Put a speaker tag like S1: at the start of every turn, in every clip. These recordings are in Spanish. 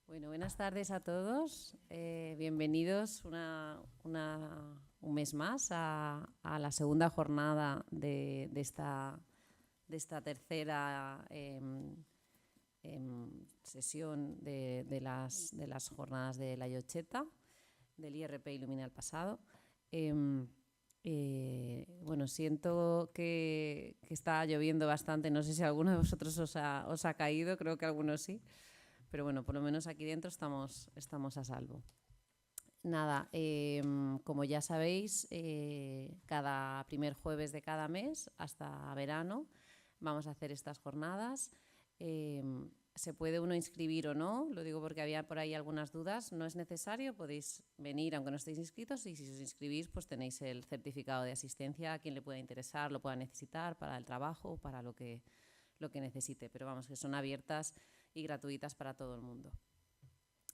S1: Bueno, buenas tardes a todos. Bienvenidos un mes más a la segunda jornada de esta tercera sesión de las jornadas de la Yocheta, del IRP Ilumina el Pasado. Bueno, siento que está lloviendo bastante. No sé si alguno de vosotros os ha caído, creo que algunos sí. Pero bueno, por lo menos aquí dentro estamos a salvo. Nada, como ya sabéis, cada primer jueves de cada mes hasta verano vamos a hacer estas jornadas. Se puede uno inscribir o no, lo digo porque había por ahí algunas dudas. No es necesario, podéis venir aunque no estéis inscritos, y si os inscribís pues tenéis el certificado de asistencia a quien le pueda interesar, lo pueda necesitar para el trabajo, para lo que necesite. Pero vamos, que son abiertas y gratuitas para todo el mundo.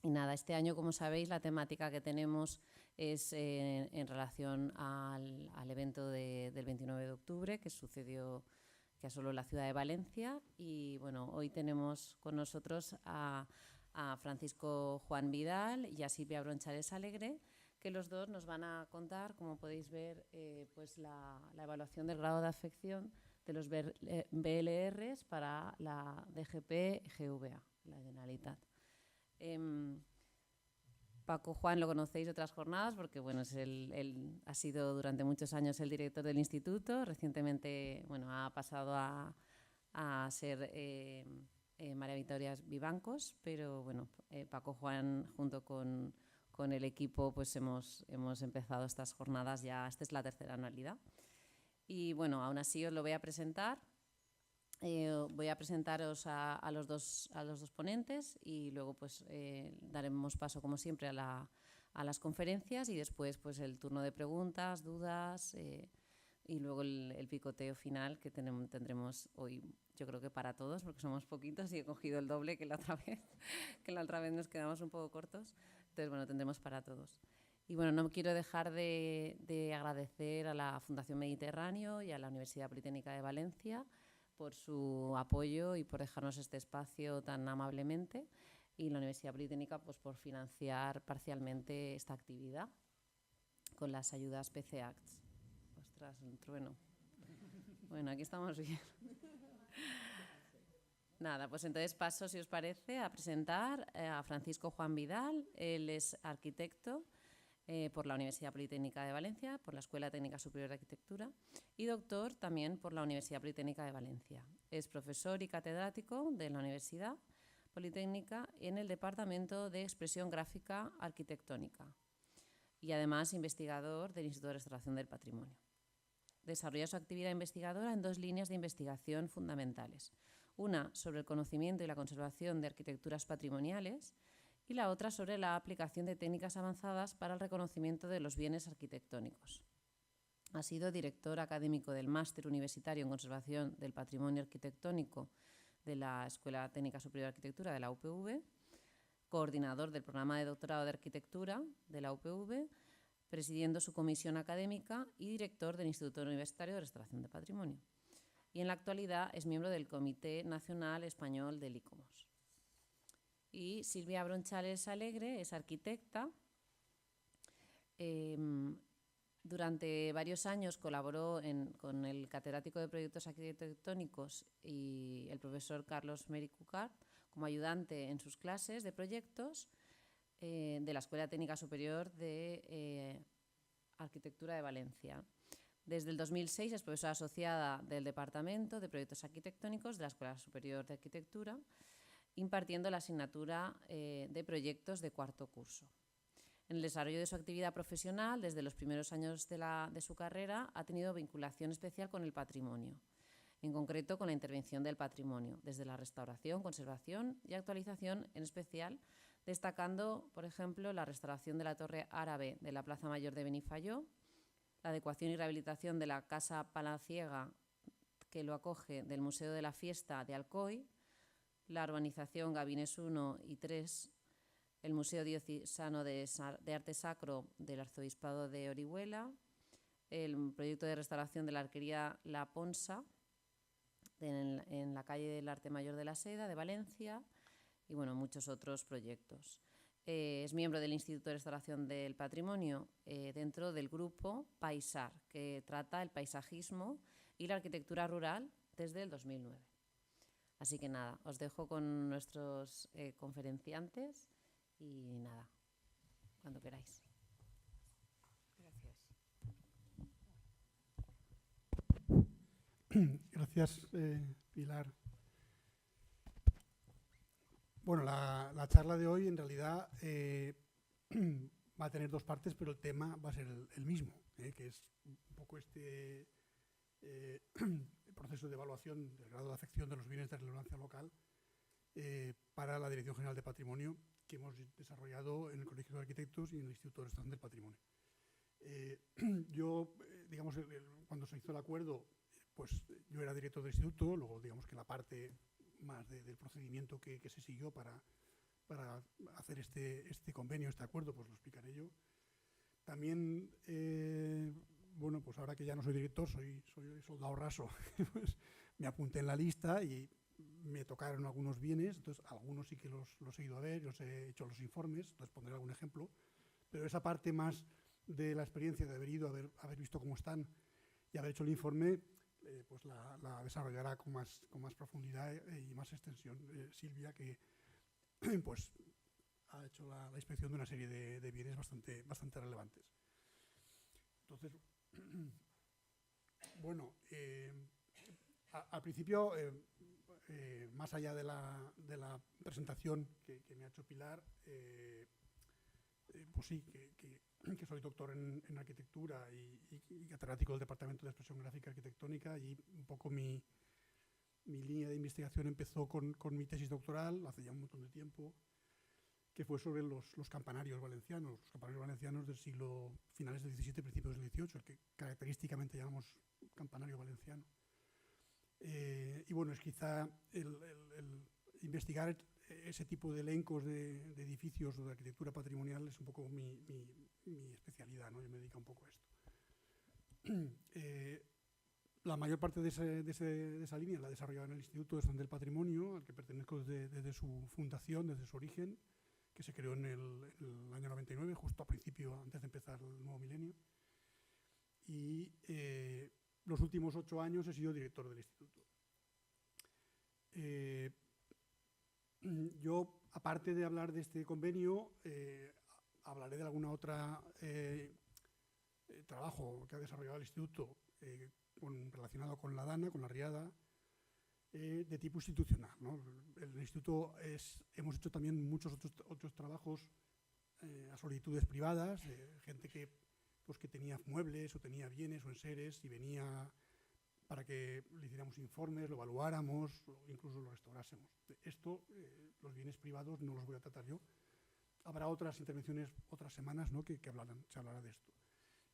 S1: Y nada, este año, como sabéis, la temática que tenemos es en relación al evento del 29 de octubre que sucedió, que asoló la ciudad de Valencia. Y bueno, hoy tenemos con nosotros a Francisco Juan Vidal y a Silvia Bronchales Alegre, que los dos nos van a contar, como podéis ver, pues la evaluación del grado de afección de los BLRs para la DGP-GVA, la Generalitat. Paco Juan lo conocéis de otras jornadas porque bueno, él ha sido durante muchos años el director del instituto. Recientemente bueno, ha pasado a ser María Victoria Vivancos, pero bueno, Paco Juan junto con el equipo pues hemos empezado estas jornadas ya. Esta es la tercera anualidad. Y bueno, aún así os lo voy a presentar. Voy a presentaros a los dos ponentes y luego pues daremos paso, como siempre, a las conferencias y después pues el turno de preguntas, dudas y luego el picoteo final que tendremos hoy, yo creo que para todos, porque somos poquitos y he cogido el doble que la otra vez, que la otra vez nos quedamos un poco cortos. Entonces, bueno, tendremos para todos. Y bueno, no quiero dejar de agradecer a la Fundación Mediterráneo y a la Universidad Politécnica de Valencia por su apoyo y por dejarnos este espacio tan amablemente, y la Universidad Politécnica pues por financiar parcialmente esta actividad con las ayudas PC Acts. Ostras, un trueno. Bueno, aquí estamos bien. Nada, pues entonces paso, si os parece, a presentar a Francisco Juan Vidal. Él es arquitecto por la Universidad Politécnica de Valencia, por la Escuela Técnica Superior de Arquitectura, y doctor también por la Universidad Politécnica de Valencia. Es profesor y catedrático de la Universidad Politécnica en el Departamento de Expresión Gráfica Arquitectónica y además investigador del Instituto de Restauración del Patrimonio. Desarrolla su actividad investigadora en dos líneas de investigación fundamentales. Una sobre el conocimiento y la conservación de arquitecturas patrimoniales y la otra sobre la aplicación de técnicas avanzadas para el reconocimiento de los bienes arquitectónicos. Ha sido director académico del Máster Universitario en Conservación del Patrimonio Arquitectónico de la Escuela Técnica Superior de Arquitectura de la UPV, coordinador del programa de doctorado de Arquitectura de la UPV, presidiendo su comisión académica y director del Instituto Universitario de Restauración de Patrimonio. Y en la actualidad es miembro del Comité Nacional Español del ICOMOS. Y Silvia Bronchales Alegre es arquitecta. Durante varios años colaboró con el catedrático de proyectos arquitectónicos y el profesor Carlos Mericucar como ayudante en sus clases de proyectos de la Escuela Técnica Superior de Arquitectura de Valencia. Desde el 2006 es profesora asociada del Departamento de Proyectos Arquitectónicos de la Escuela Superior de Arquitectura, impartiendo la asignatura de proyectos de cuarto curso. En el desarrollo de su actividad profesional, desde los primeros años de su carrera, ha tenido vinculación especial con el patrimonio, en concreto con la intervención del patrimonio, desde la restauración, conservación y actualización, en especial destacando, por ejemplo, la restauración de la Torre Árabe de la Plaza Mayor de Benifayó, la adecuación y rehabilitación de la Casa Palaciega, que lo acoge, del Museo de la Fiesta de Alcoy, la urbanización Gabines 1 y 3, el Museo Diocesano de Arte Sacro del Arzobispado de Orihuela, el proyecto de restauración de la Arquería La Ponsa en la calle del Arte Mayor de la Seda de Valencia, y bueno, muchos otros proyectos. Es miembro del Instituto de Restauración del Patrimonio dentro del grupo Paisar, que trata el paisajismo y la arquitectura rural desde el 2009. Así que nada, os dejo con nuestros conferenciantes y nada, cuando queráis.
S2: Gracias, Pilar. Bueno, la charla de hoy en realidad va a tener dos partes, pero el tema va a ser el mismo, que es un poco este proceso de evaluación del grado de afección de los bienes de relevancia local para la Dirección General de Patrimonio que hemos desarrollado en el Colegio de Arquitectos y en el Instituto de Restauración del Patrimonio. Yo, digamos, cuando se hizo el acuerdo, pues yo era director del instituto, luego digamos que la parte más del procedimiento que se siguió para hacer este convenio, este acuerdo, pues lo explicaré yo. También, bueno, pues ahora que ya no soy director, soy soldado raso, pues me apunté en la lista y me tocaron algunos bienes, entonces algunos sí que los he ido a ver, los he hecho los informes, entonces pondré algún ejemplo, pero esa parte más de la experiencia de haber ido, haber visto cómo están y haber hecho el informe, pues la desarrollará con más profundidad y más extensión Silvia, que pues ha hecho la inspección de una serie de bienes bastante relevantes. Entonces, bueno, al principio, más allá de la presentación que me ha hecho Pilar, pues sí, que soy doctor en arquitectura y catedrático del Departamento de Expresión Gráfica Arquitectónica, y un poco mi línea de investigación empezó con mi tesis doctoral hace ya un montón de tiempo, que fue sobre los campanarios valencianos del siglo finales del XVII, principios del XVIII, el que característicamente llamamos campanario valenciano. Y bueno, es quizá el investigar ese tipo de elencos de edificios o de arquitectura patrimonial es un poco mi especialidad, ¿no? Yo me dedico un poco a esto. La mayor parte de esa línea la he desarrollado en el Instituto de Restauración del Patrimonio, al que pertenezco desde su fundación, desde su origen, que se creó en el año 99, justo a principio, antes de empezar el nuevo milenio. Y los últimos 8 años he sido director del instituto. Yo, aparte de hablar de este convenio, hablaré de alguna otra trabajo que ha desarrollado el instituto relacionado con la DANA, con la Riada, de tipo institucional, ¿no? El instituto hemos hecho también muchos otros trabajos a solicitudes privadas, gente que tenía muebles o tenía bienes o enseres y venía para que le hiciéramos informes, lo evaluáramos o incluso lo restaurásemos. Esto, los bienes privados, no los voy a tratar yo. Habrá otras intervenciones, otras semanas, ¿no? que se hablará de esto.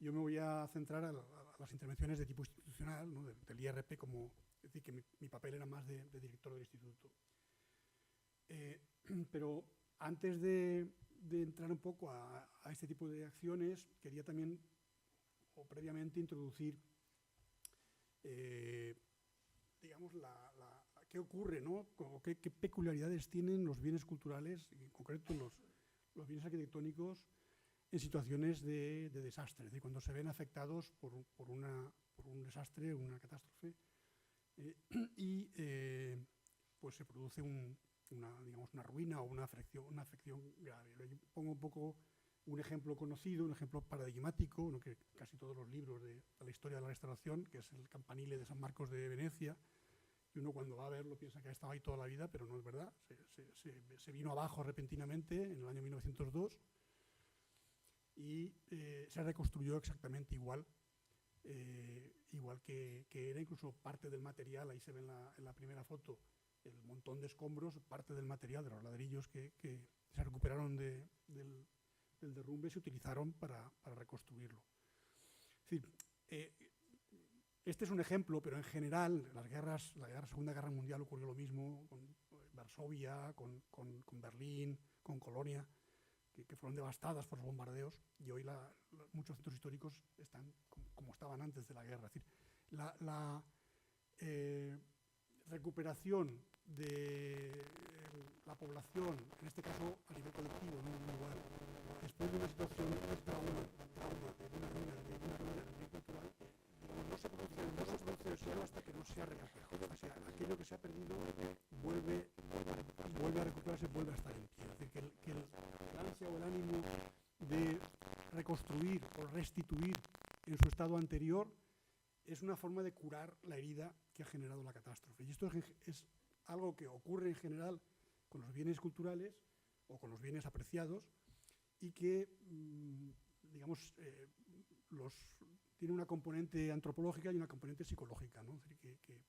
S2: Yo me voy a centrar a las intervenciones de tipo institucional, ¿no? del IRP, es decir, que mi papel era más de director del instituto. Pero antes de entrar un poco a este tipo de acciones, quería también, o previamente, introducir digamos, qué ocurre, ¿no? Qué peculiaridades tienen los bienes culturales, en concreto los bienes arquitectónicos, en situaciones de desastre, es decir, cuando se ven afectados por un desastre, una catástrofe, y pues se produce una ruina o una afección grave. Yo pongo un poco un ejemplo conocido, un ejemplo paradigmático, ¿no? Que casi todos los libros de la historia de la restauración, que es el campanile de San Marcos de Venecia, y uno cuando va a verlo piensa que ha estado ahí toda la vida, pero no es verdad. Se vino abajo repentinamente en el año 1902 y se reconstruyó exactamente igual que era, incluso parte del material, ahí se ve en la primera foto el montón de escombros, parte del material de los ladrillos que se recuperaron del derrumbe, se utilizaron para reconstruirlo. Es decir, este es un ejemplo, pero en general, la Segunda Guerra Mundial ocurrió lo mismo con Varsovia, con Berlín, con Colonia, que fueron devastadas por los bombardeos, y hoy muchos centros históricos están como estaban antes de la guerra. Es decir, recuperación de la población, en este caso a nivel colectivo, no individual, después de una situación de trauma de una ruina del bien cultural, no se produce solo hasta que no se ha recuperado. O sea, aquello que se ha perdido vuelve a recuperarse, vuelve a estar en pie. Es decir, que el ansia o el ánimo de reconstruir o restituir en su estado anterior es una forma de curar la herida que ha generado la catástrofe. Y esto es algo que ocurre en general con los bienes culturales o con los bienes apreciados y que, digamos, tiene una componente antropológica y una componente psicológica, ¿no? Es decir, que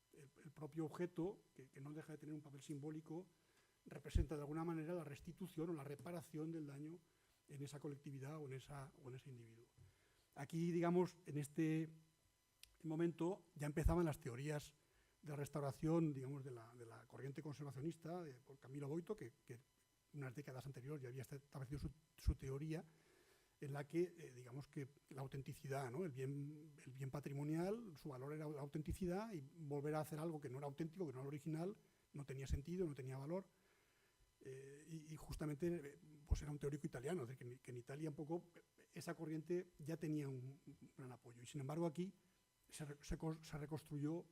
S2: el propio objeto, que no deja de tener un papel simbólico, representa de alguna manera la restitución o la reparación del daño en esa colectividad o en ese individuo. Aquí, digamos, en este momento ya empezaban las teorías de restauración, digamos, de la corriente conservacionista por Camilo Boito, que unas décadas anteriores ya había establecido su teoría, en la que, digamos, que la autenticidad, ¿no? el bien patrimonial, su valor era la autenticidad, y volver a hacer algo que no era auténtico, que no era original, no tenía sentido, no tenía valor. Y justamente pues era un teórico italiano, es decir, que en Italia un poco esa corriente ya tenía un gran apoyo. Y sin embargo aquí se reconstruyó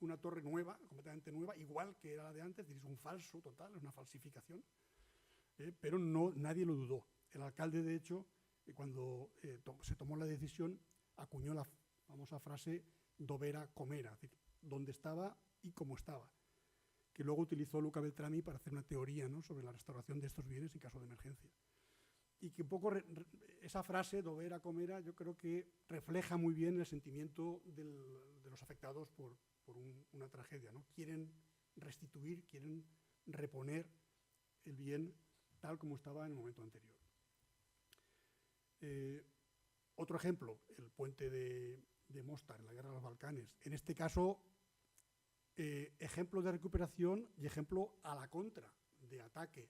S2: una torre nueva, completamente nueva, igual que era la de antes, es un falso total, es una falsificación, pero nadie lo dudó. El alcalde, de hecho, cuando se tomó la decisión, acuñó la famosa frase «dov'era com'era», es decir, dónde estaba y cómo estaba, que luego utilizó Luca Beltrami para hacer una teoría, ¿no?, sobre la restauración de estos bienes en caso de emergencia. Y que un poco esa frase «dov'era com'era» yo creo que refleja muy bien el sentimiento de los afectados por una tragedia, ¿no? Quieren restituir, quieren reponer el bien tal como estaba en el momento anterior. Otro ejemplo, el puente de Mostar en la Guerra de los Balcanes. En este caso, ejemplo de recuperación y ejemplo a la contra, de ataque.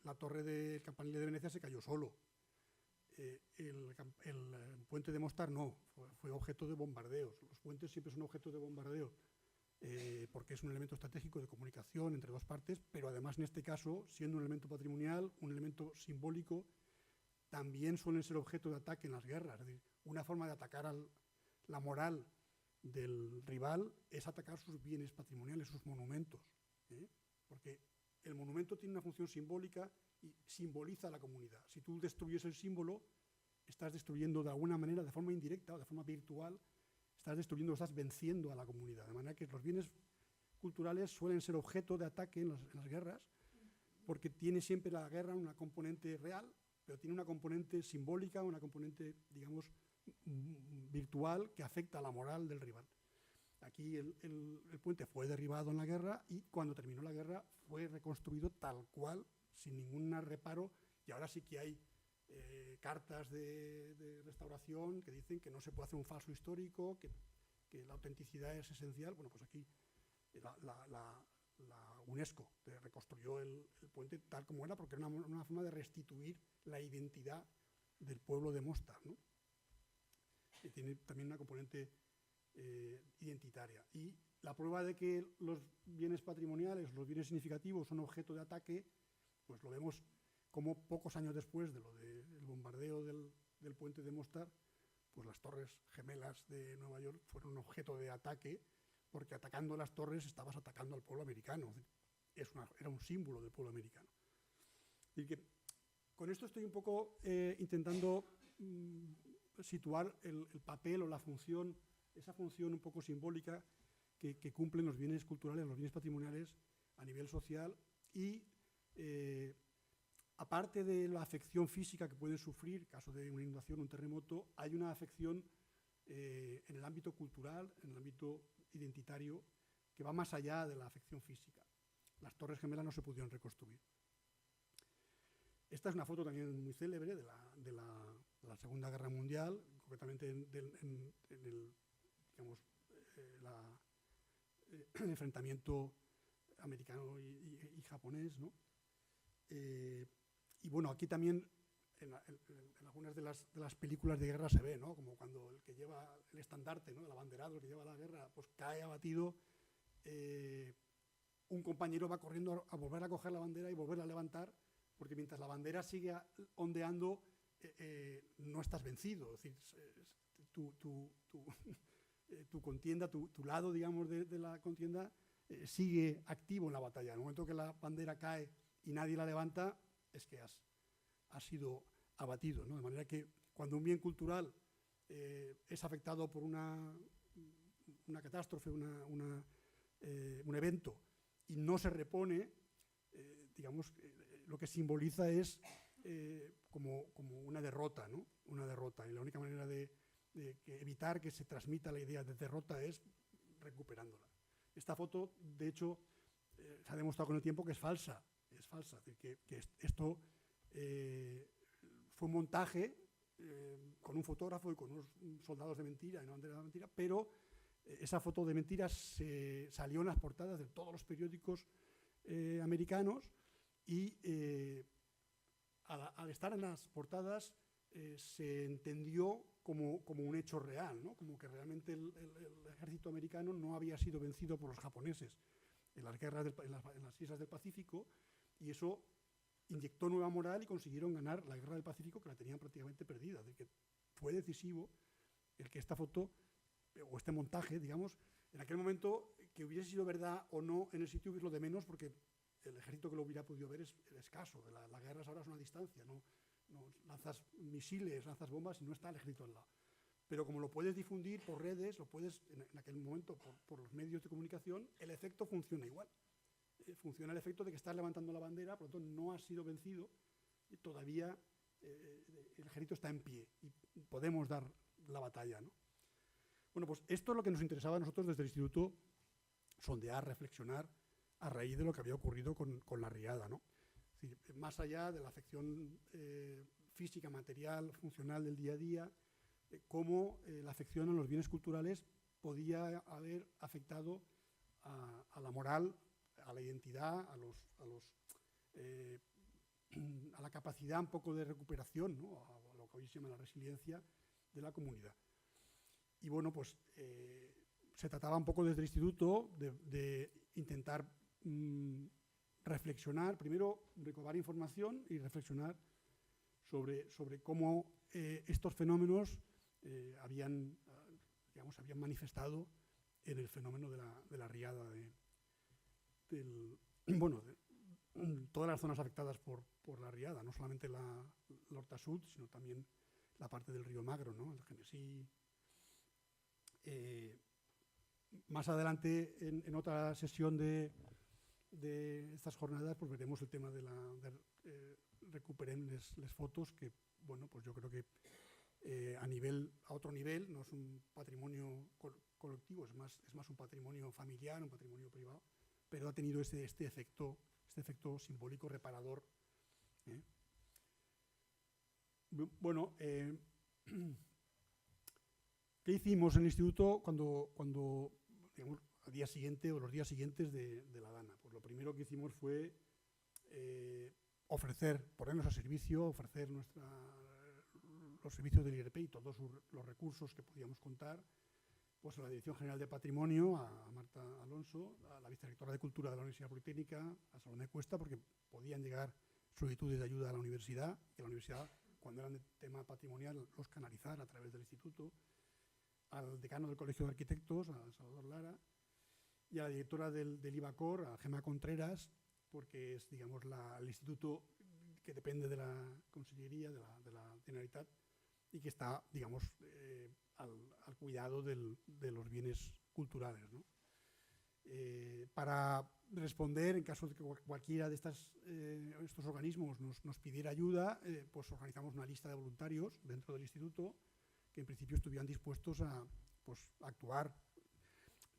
S2: La torre del campanile de Venecia se cayó solo. El puente de Mostar no, fue objeto de bombardeos. Los puentes siempre son objeto de bombardeo porque es un elemento estratégico de comunicación entre dos partes, pero además en este caso, siendo un elemento patrimonial, un elemento simbólico, también suelen ser objeto de ataque en las guerras. Es decir, una forma de atacar la moral del rival es atacar sus bienes patrimoniales, sus monumentos, porque el monumento tiene una función simbólica y simboliza a la comunidad. Si tú destruyes el símbolo, estás destruyendo de alguna manera, de forma indirecta o de forma virtual, estás destruyendo, estás venciendo a la comunidad. De manera que los bienes culturales suelen ser objeto de ataque en las guerras, porque tiene siempre la guerra una componente real, pero tiene una componente simbólica, una componente, digamos, virtual que afecta a la moral del rival. Aquí el puente fue derribado en la guerra y cuando terminó la guerra fue reconstruido tal cual, sin ningún reparo, y ahora sí que hay cartas de restauración que dicen que no se puede hacer un falso histórico, que la autenticidad es esencial. Bueno, pues aquí la UNESCO reconstruyó el puente tal como era, porque era una forma de restituir la identidad del pueblo de Mostar, ¿no? Y tiene también una componente identitaria. Y la prueba de que los bienes patrimoniales, los bienes significativos son objeto de ataque, pues lo vemos como pocos años después de lo del bombardeo del puente de Mostar, pues las Torres Gemelas de Nueva York fueron objeto de ataque, porque atacando las torres estabas atacando al pueblo americano. Era un símbolo del pueblo americano. Y que con esto estoy un poco intentando situar el papel o la función, esa función un poco simbólica que cumplen los bienes culturales, los bienes patrimoniales a nivel social y aparte de la afección física que pueden sufrir en caso de una inundación o un terremoto, hay una afección en el ámbito cultural, en el ámbito identitario, que va más allá de la afección física. Las Torres Gemelas no se pudieron reconstruir. Esta es una foto también muy célebre de la Segunda Guerra Mundial, concretamente en el, digamos, el enfrentamiento americano y japonés, ¿no? Y bueno, aquí también en algunas de las películas de guerra se ve, ¿no? Como cuando el que lleva el estandarte, ¿no? El abanderado, el que lleva la guerra, pues cae abatido, un compañero va corriendo a volver a coger la bandera y volverla a levantar, porque mientras la bandera sigue ondeando, no estás vencido. Es decir, tu contienda, tu lado, digamos, de la contienda sigue activo en la batalla. En el momento que la bandera cae y nadie la levanta, es que has sido abatido, ¿no? De manera que cuando un bien cultural es afectado por una catástrofe, un evento, y no se repone, digamos, lo que simboliza es como una derrota, ¿no? Una derrota. Y la única manera de evitar que se transmita la idea de derrota es recuperándola. Esta foto, de hecho, se ha demostrado con el tiempo que es falsa. Es falsa. Es decir, que esto fue un montaje con un fotógrafo y con unos soldados de mentira y una bandera de mentira, pero esa foto de mentiras salió en las portadas de todos los periódicos americanos y al estar en las portadas se entendió como un hecho real, ¿no? Como que realmente el ejército americano no había sido vencido por los japoneses en las guerras en las islas del Pacífico, y eso inyectó nueva moral y consiguieron ganar la guerra del Pacífico, que la tenían prácticamente perdida. De que fue decisivo el que esta foto o este montaje, digamos, en aquel momento, que hubiese sido verdad o no en el sitio, es lo de menos, porque el ejército que lo hubiera podido ver es escaso. La guerra ahora es una distancia, no lanzas misiles, lanzas bombas y no está el ejército al lado. Pero como lo puedes difundir por redes, lo puedes, en aquel momento, por los medios de comunicación, el efecto funciona igual. Funciona el efecto de que estás levantando la bandera, por lo tanto no has sido vencido, y todavía el ejército está en pie y podemos dar la batalla, ¿no? Bueno, pues esto es lo que nos interesaba a nosotros desde el instituto, sondear, reflexionar a raíz de lo que había ocurrido con la riada, ¿no? Es decir, más allá de la afección física, material, funcional del día a día, cómo la afección a los bienes culturales podía haber afectado a la moral, a la identidad, a la capacidad un poco de recuperación, ¿no? A lo que hoy se llama la resiliencia de la comunidad. Y bueno, pues se trataba un poco desde el instituto de intentar reflexionar, primero recabar información y reflexionar sobre cómo estos fenómenos habían manifestado en el fenómeno de la riada todas las zonas afectadas por la riada, no solamente l'Horta Sud, sino también la parte del río Magro, ¿no? El Genesí. Más adelante, en otra sesión de estas jornadas, pues veremos el tema de recuperem les fotos, que bueno, pues yo creo que a otro nivel, no es un patrimonio colectivo, es más un patrimonio familiar, un patrimonio privado, pero ha tenido este efecto simbólico reparador. Bueno, ¿qué hicimos en el instituto cuando digamos, al día siguiente o los días siguientes de la Dana? Pues lo primero que hicimos fue ponernos a servicio, ofrecer los servicios del IRP y todos los recursos que podíamos contar, pues a la Dirección General de Patrimonio, a Marta Alonso, a la Vicerrectora de Cultura de la Universidad Politécnica, a Salomé Cuesta, porque podían llegar solicitudes de ayuda a la universidad, que la universidad, cuando eran de tema patrimonial, los canalizara a través del instituto, al decano del Colegio de Arquitectos, a Salvador Lara, y a la directora del IBACOR, a Gemma Contreras, porque es, digamos, el instituto que depende de la Consellería, de la Generalitat, y que está, digamos, al cuidado de los bienes culturales, ¿no? Para responder, en caso de que cualquiera de estos organismos nos pidiera ayuda, pues organizamos una lista de voluntarios dentro del instituto que en principio estuvieran dispuestos a actuar.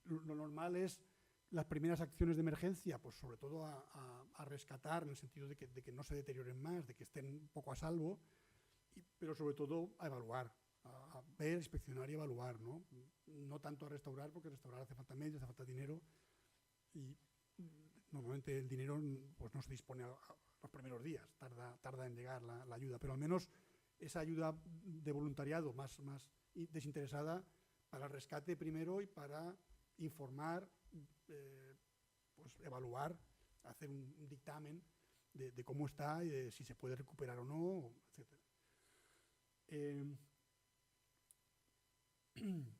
S2: Lo normal es las primeras acciones de emergencia, pues sobre todo a rescatar, en el sentido de que no se deterioren más, de que estén un poco a salvo, pero sobre todo a evaluar, a ver, inspeccionar y evaluar, ¿no? No tanto a restaurar, porque restaurar hace falta medios, hace falta dinero, y Normalmente el dinero pues, no se dispone a los primeros días, tarda en llegar la ayuda, pero al menos esa ayuda de voluntariado más desinteresada para el rescate primero y para informar, pues evaluar, hacer un dictamen de cómo está y de si se puede recuperar o no, etc.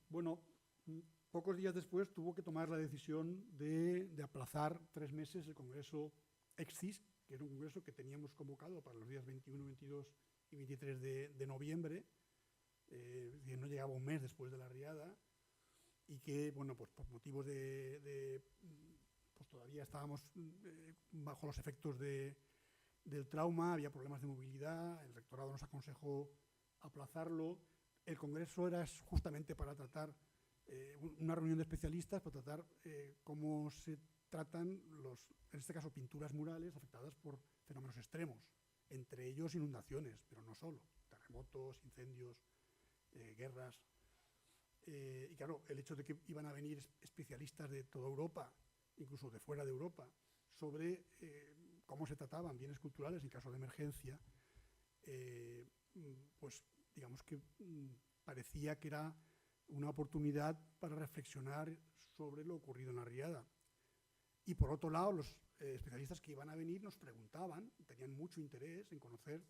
S2: Bueno, pocos días después tuvo que tomar la decisión de aplazar 3 meses el Congreso EXCIS, que era un congreso que teníamos convocado para los días 21, 22 y 23 de noviembre, que no llegaba un mes después de la riada, y que, bueno, pues por motivos pues todavía estábamos bajo los efectos del trauma, había problemas de movilidad, el rectorado nos aconsejó aplazarlo. El congreso era justamente para tratar una reunión de especialistas, para tratar cómo se tratan en este caso, pinturas murales afectadas por fenómenos extremos, entre ellos inundaciones, pero no solo, terremotos, incendios, guerras. Y claro, el hecho de que iban a venir especialistas de toda Europa, incluso de fuera de Europa, sobre cómo se trataban bienes culturales en caso de emergencia, pues digamos que parecía que era una oportunidad para reflexionar sobre lo ocurrido en la riada. Y por otro lado, los especialistas que iban a venir nos preguntaban, tenían mucho interés en conocer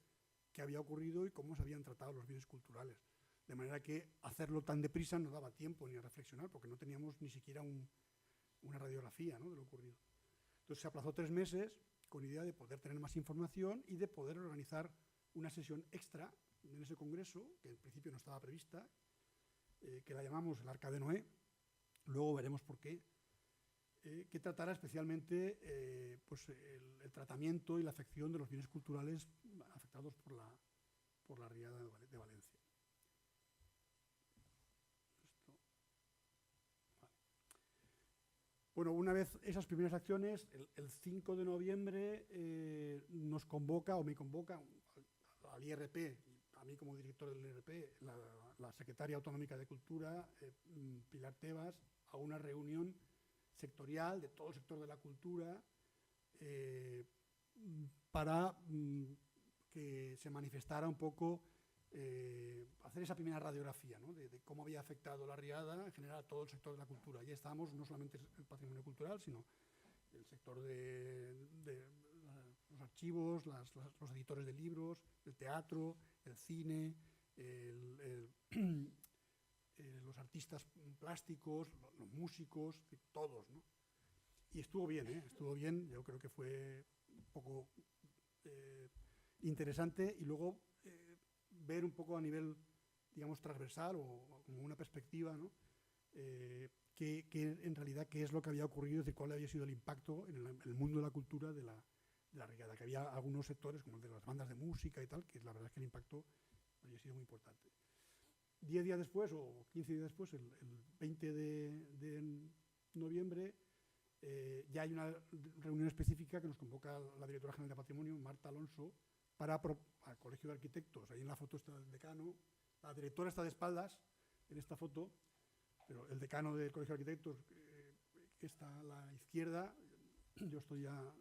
S2: qué había ocurrido y cómo se habían tratado los bienes culturales. De manera que hacerlo tan deprisa no daba tiempo ni a reflexionar, porque no teníamos ni siquiera una radiografía, ¿no?, de lo ocurrido. Entonces se aplazó 3 meses con idea de poder tener más información y de poder organizar una sesión extra en ese congreso, que en principio no estaba prevista, que la llamamos el Arca de Noé, luego veremos por qué, que tratará especialmente pues el tratamiento y la afección de los bienes culturales afectados por la riada de Valencia. Bueno, una vez esas primeras acciones, el 5 de noviembre nos convoca, o me convoca al IRP, a mí como director del IRP, la secretaria autonómica de Cultura, Pilar Tebas, a una reunión sectorial de todo el sector de la cultura para que se manifestara un poco, hacer esa primera radiografía, ¿no?, de cómo había afectado la riada en general a todo el sector de la cultura. Ya estábamos no solamente el patrimonio cultural, sino el sector de los archivos, los editores de libros, el teatro, el cine, los artistas plásticos, los músicos, todos, ¿no? Y estuvo bien, estuvo bien. Yo creo que fue un poco interesante, y luego ver un poco a nivel, digamos, transversal o como una perspectiva, ¿no?, que en realidad qué es lo que había ocurrido, es decir, cuál había sido el impacto en el mundo de la cultura de la riada, que había algunos sectores, como el de las bandas de música y tal, que la verdad es que el impacto había sido muy importante. 10 días después, o 15 días después, el 20 de noviembre, ya hay una reunión específica que nos convoca la directora general de Patrimonio, Marta Alonso, al Colegio de Arquitectos. Ahí en la foto está el decano, la directora está de espaldas en esta foto, pero el decano del Colegio de Arquitectos está a la izquierda, yo estoy a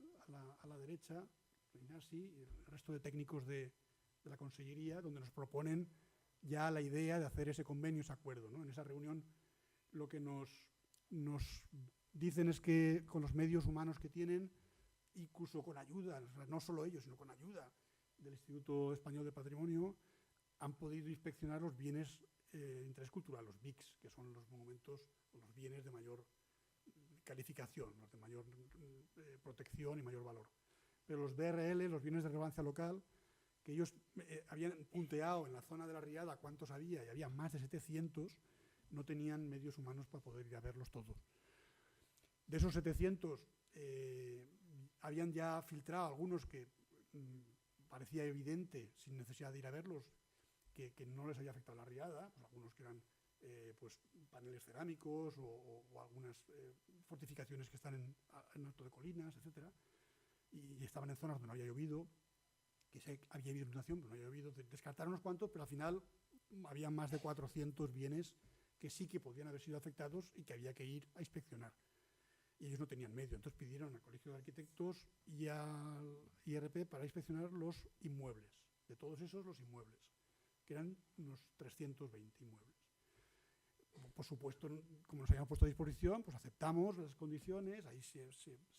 S2: la derecha, Ignasi, y el resto de técnicos de la Consellería, donde nos proponen ya la idea de hacer ese convenio, ese acuerdo, ¿no? En esa reunión lo que nos dicen es que con los medios humanos que tienen, incluso con ayuda, o sea, no solo ellos, sino con ayuda del Instituto Español de Patrimonio, han podido inspeccionar los bienes de interés cultural, los BICs, que son los monumentos o los bienes de mayor calificación, los de mayor protección y mayor valor. Pero los BRL, los bienes de relevancia local, que ellos habían punteado en la zona de la riada cuántos había, y había más de 700, no tenían medios humanos para poder ir a verlos todos. De esos 700, habían ya filtrado algunos que parecía evidente, sin necesidad de ir a verlos, que no les había afectado la riada, pues algunos que eran pues paneles cerámicos o algunas fortificaciones que están en alto de colinas, etcétera, y estaban en zonas donde no había llovido, que había habido inundación, pero no había llovido. Descartaron unos cuantos, pero al final había más de 400 bienes que sí que podían haber sido afectados y que había que ir a inspeccionar. y ellos no tenían medio. Entonces pidieron al Colegio de Arquitectos y al IRP para inspeccionar los inmuebles, de todos esos los inmuebles, que eran unos 320 inmuebles. Por supuesto, como nos habíamos puesto a disposición, pues aceptamos las condiciones. Ahí se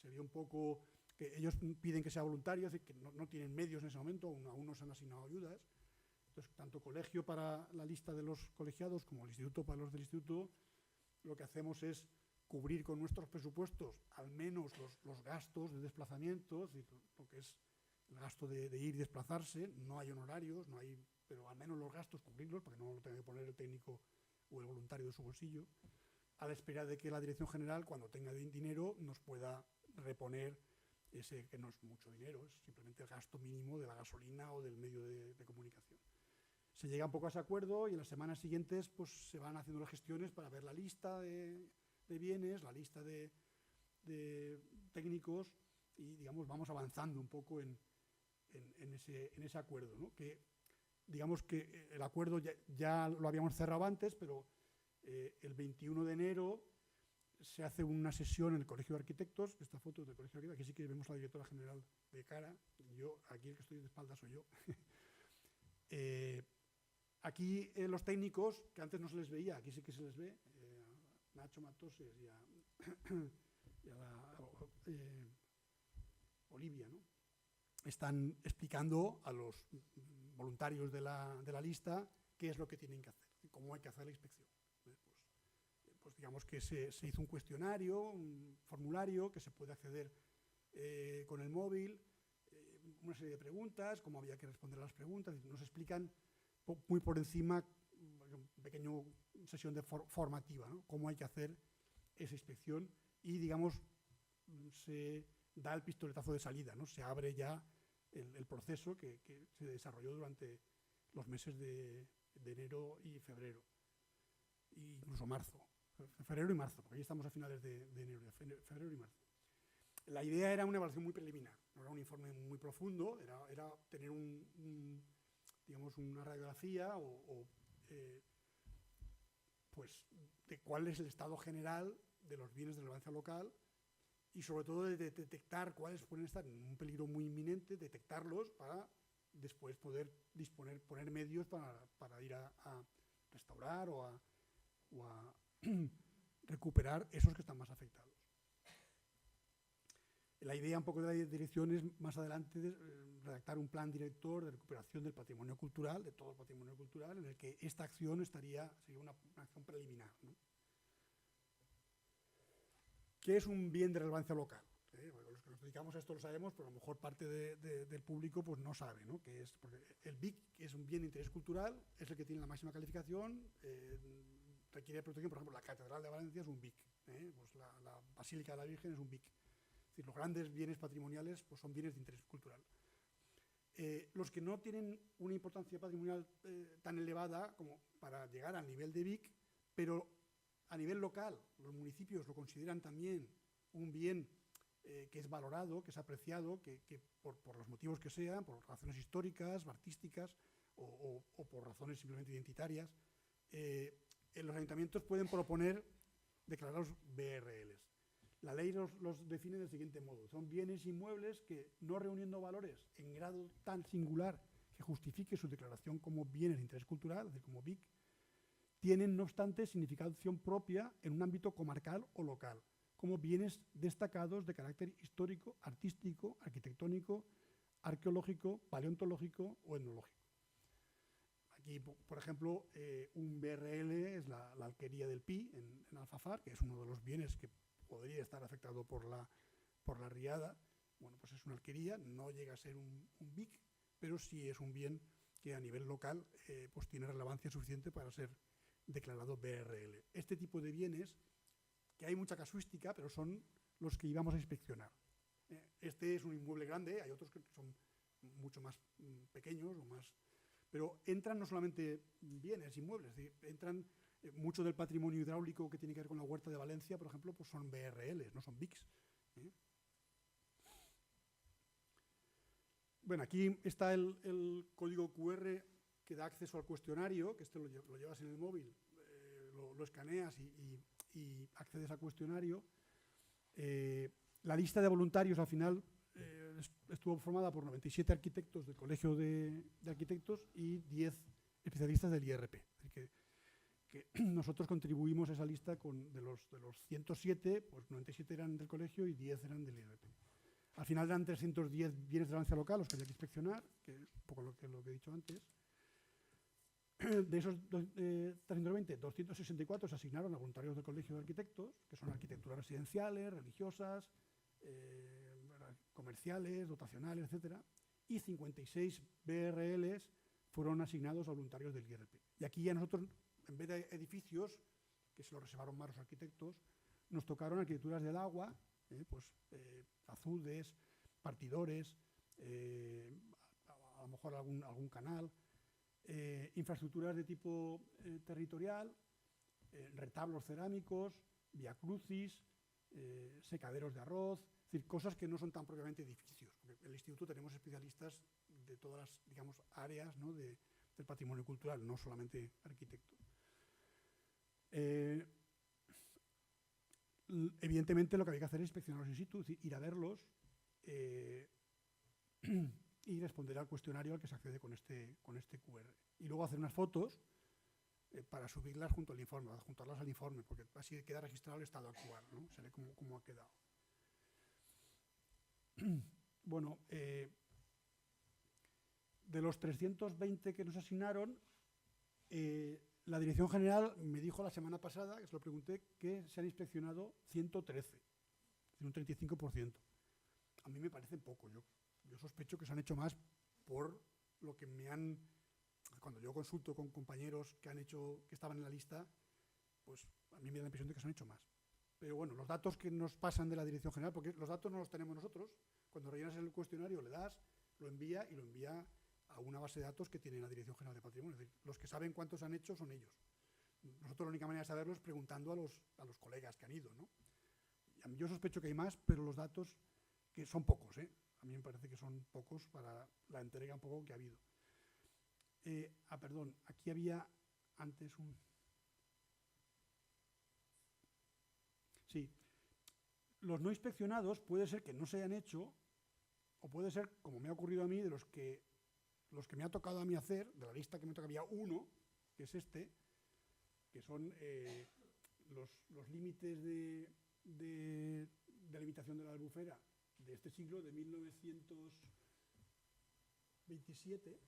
S2: vio un poco que ellos piden que sea voluntario, es decir, que no tienen medios en ese momento, aún no se han asignado ayudas. Entonces, tanto colegio para la lista de los colegiados como el instituto para los del instituto, lo que hacemos es cubrir con nuestros presupuestos al menos los gastos de desplazamiento, es decir, lo que es el gasto de ir y desplazarse. No hay honorarios, pero al menos los gastos cubrirlos, para que no lo tenga que poner el técnico o el voluntario de su bolsillo, a la espera de que la Dirección General, cuando tenga dinero, nos pueda reponer ese, que no es mucho dinero, es simplemente el gasto mínimo de la gasolina o del medio de comunicación. Se llega un poco a ese acuerdo y en las semanas siguientes pues, se van haciendo las gestiones para ver la lista de bienes, la lista de técnicos y, digamos, vamos avanzando un poco en ese acuerdo, ¿no? Que, digamos que el acuerdo ya lo habíamos cerrado antes, pero el 21 de enero se hace una sesión en el Colegio de Arquitectos. Esta foto es del Colegio de Arquitectos, aquí sí que vemos a la directora general de cara, yo, aquí el que estoy de espaldas soy yo. Aquí los técnicos, que antes no se les veía, aquí sí que se les ve, Nacho Matoses y a Olivia, ¿no? Están explicando a los voluntarios de la lista qué es lo que tienen que hacer, cómo hay que hacer la inspección. Pues digamos que se hizo un cuestionario, un formulario que se puede acceder con el móvil, una serie de preguntas, cómo había que responder a las preguntas. Nos explican muy por encima, una pequeña sesión formativa, ¿no? Cómo hay que hacer esa inspección y, digamos, se da el pistoletazo de salida, ¿no? Se abre ya el proceso que se desarrolló durante los meses de enero y febrero, e incluso marzo, febrero y marzo, porque ahí estamos a finales de enero, febrero y marzo. La idea era una evaluación muy preliminar, no era un informe muy profundo, era tener digamos, una radiografía pues, de cuál es el estado general de los bienes de relevancia local y sobre todo de detectar cuáles pueden estar en un peligro muy inminente, detectarlos para después poder poner medios para ir a restaurar o a recuperar esos que están más afectados. La idea un poco de la dirección es más adelante redactar un plan director de recuperación del patrimonio cultural, de todo el patrimonio cultural, en el que esta acción sería una acción preliminar, ¿no? ¿Qué es un bien de relevancia local? Bueno, los que nos dedicamos a esto lo sabemos, pero a lo mejor parte del público pues no sabe, ¿no? ¿Qué es? Porque el BIC es un bien de interés cultural, es el que tiene la máxima calificación, requiere protección. Por ejemplo, la Catedral de Valencia es un BIC, pues la Basílica de la Virgen es un BIC. Es decir, los grandes bienes patrimoniales pues son bienes de interés cultural. Los que no tienen una importancia patrimonial tan elevada como para llegar al nivel de BIC, pero a nivel local, los municipios lo consideran también un bien que es valorado, que es apreciado, que por los motivos que sean, por razones históricas, artísticas o por razones simplemente identitarias, los ayuntamientos pueden proponer declararlos BRLs. La ley los define del siguiente modo: son bienes inmuebles que, no reuniendo valores en grado tan singular que justifique su declaración como bienes de interés cultural, es decir, como BIC, tienen, no obstante, significación propia en un ámbito comarcal o local, como bienes destacados de carácter histórico, artístico, arquitectónico, arqueológico, paleontológico o etnológico. Aquí, por ejemplo, un BRL es la alquería del Pi en Alfafar, que es uno de los bienes que podría estar afectado por la riada. Bueno, pues es una alquería, no llega a ser un BIC, pero sí es un bien que a nivel local pues tiene relevancia suficiente para ser declarado BRL. Este tipo de bienes, que hay mucha casuística, pero son los que íbamos a inspeccionar. Este es un inmueble grande, hay otros que son mucho más pequeños o más, pero entran no solamente bienes inmuebles, entran mucho del patrimonio hidráulico que tiene que ver con la Huerta de Valencia, por ejemplo, pues son BRLs, no son BICs. Bueno, aquí está el código QR que da acceso al cuestionario, que este lo llevas en el móvil, lo escaneas y accedes al cuestionario. La lista de voluntarios al final estuvo formada por 97 arquitectos del Colegio de Arquitectos y 10 especialistas del IRP. Es decir, que nosotros contribuimos a esa lista de los 107, pues 97 eran del colegio y 10 eran del IRP. Al final eran 310 bienes de relevancia local los que había que inspeccionar, que es un poco lo que he dicho antes. De esos 320, 264 se asignaron a voluntarios del Colegio de Arquitectos, que son arquitecturas residenciales, religiosas, comerciales, dotacionales, etcétera, y 56 BRLs fueron asignados a voluntarios del IRP. Y aquí ya nosotros, en vez de edificios, que se lo reservaron más los arquitectos, nos tocaron arquitecturas del agua, azudes, partidores, a lo mejor algún canal, infraestructuras de tipo territorial, retablos cerámicos, viacrucis, secaderos de arroz, es decir, cosas que no son tan propiamente edificios. Porque en el instituto tenemos especialistas de todas las, digamos, áreas, ¿no?, del patrimonio cultural, no solamente arquitectos. Evidentemente lo que había que hacer es inspeccionar los in situ, es decir, ir a verlos y responder al cuestionario al que se accede con este QR. Y luego hacer unas fotos para subirlas junto al informe, adjuntarlas al informe, porque así queda registrado el estado actual, ¿no? Se ve cómo ha quedado. Bueno, de los 320 que nos asignaron, la Dirección General me dijo la semana pasada, que se lo pregunté, que se han inspeccionado 113, es decir, un 35%. A mí me parece poco. Yo sospecho que se han hecho más por lo que me han... Cuando yo consulto con compañeros que estaban en la lista, pues a mí me da la impresión de que se han hecho más. Pero bueno, los datos que nos pasan de la Dirección General, porque los datos no los tenemos nosotros, cuando rellenas el cuestionario le das, lo envía a una base de datos que tiene la Dirección General de Patrimonio. Es decir, los que saben cuántos han hecho son ellos. Nosotros la única manera de saberlo es preguntando a los colegas que han ido, ¿no? Yo sospecho que hay más, pero los datos que son pocos, ¿eh? A mí me parece que son pocos para la entrega un poco que ha habido. Perdón, aquí había antes un... Sí. Los no inspeccionados puede ser que no se hayan hecho, o puede ser, como me ha ocurrido a mí, de los que me ha tocado a mí hacer, de la lista que me toca, había uno, que es este, que son los límites de limitación de la albufera de este siglo, de 1927.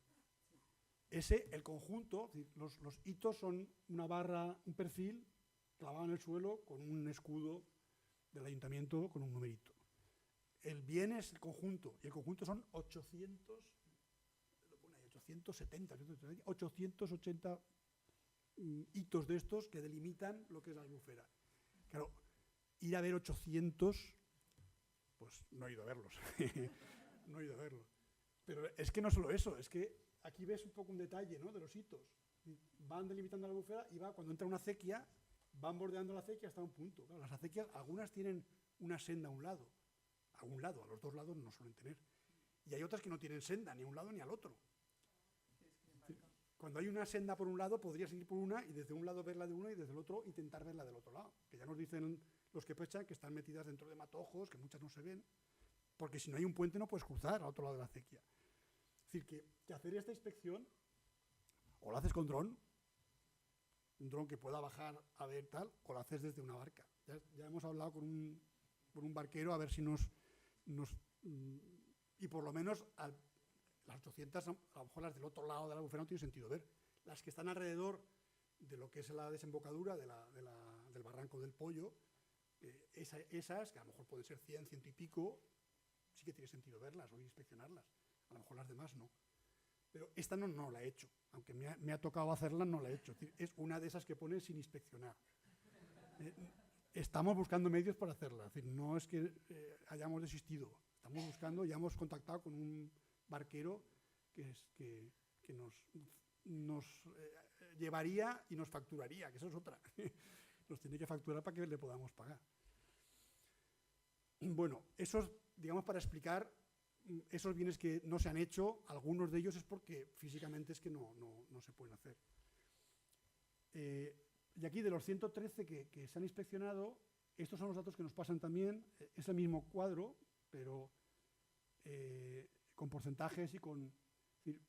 S2: El conjunto, los hitos son una barra, un perfil clavado en el suelo con un escudo del ayuntamiento con un numerito. El bien es el conjunto, y el conjunto son 880 hitos de estos que delimitan lo que es la albufera. Claro, ir a ver 800, pues no he ido a verlos. No he ido a verlos. Pero es que no solo eso, es que aquí ves un poco un detalle, ¿no?, de los hitos. Van delimitando la albufera y cuando entra una acequia, van bordeando la acequia hasta un punto. Claro, las acequias, algunas tienen una senda a un lado, a los dos lados no suelen tener. Y hay otras que no tienen senda, ni a un lado ni al otro. Cuando hay una senda por un lado, podrías ir por una y desde un lado ver la de una y desde el otro intentar ver la del otro lado. Que ya nos dicen los que pechan que están metidas dentro de matojos, que muchas no se ven, porque si no hay un puente no puedes cruzar al otro lado de la acequia. Es decir, que hacer esta inspección, o lo haces con dron, un dron que pueda bajar a ver tal, o lo haces desde una barca. Ya hemos hablado con un barquero a ver si y por lo menos las 800, a lo mejor las del otro lado de la albufera no tiene sentido ver. Las que están alrededor de lo que es la desembocadura del barranco del Pollo, esas, que a lo mejor pueden ser 100, 100 y pico, sí que tiene sentido verlas o inspeccionarlas. A lo mejor las demás no. Pero esta no la he hecho. Aunque me ha tocado hacerla, no la he hecho. Es una de esas que pone sin inspeccionar. Estamos buscando medios para hacerla. Es decir, no es que hayamos desistido. Estamos buscando, ya hemos contactado con un barquero que nos llevaría y nos facturaría, que eso es otra. Nos tiene que facturar para que le podamos pagar. Bueno, eso es, digamos, para explicar esos bienes que no se han hecho. Algunos de ellos es porque físicamente es que no se pueden hacer. Y aquí de los 113 que se han inspeccionado, Estos son los datos que nos pasan también. Es el mismo cuadro, pero con porcentajes y con... Es decir,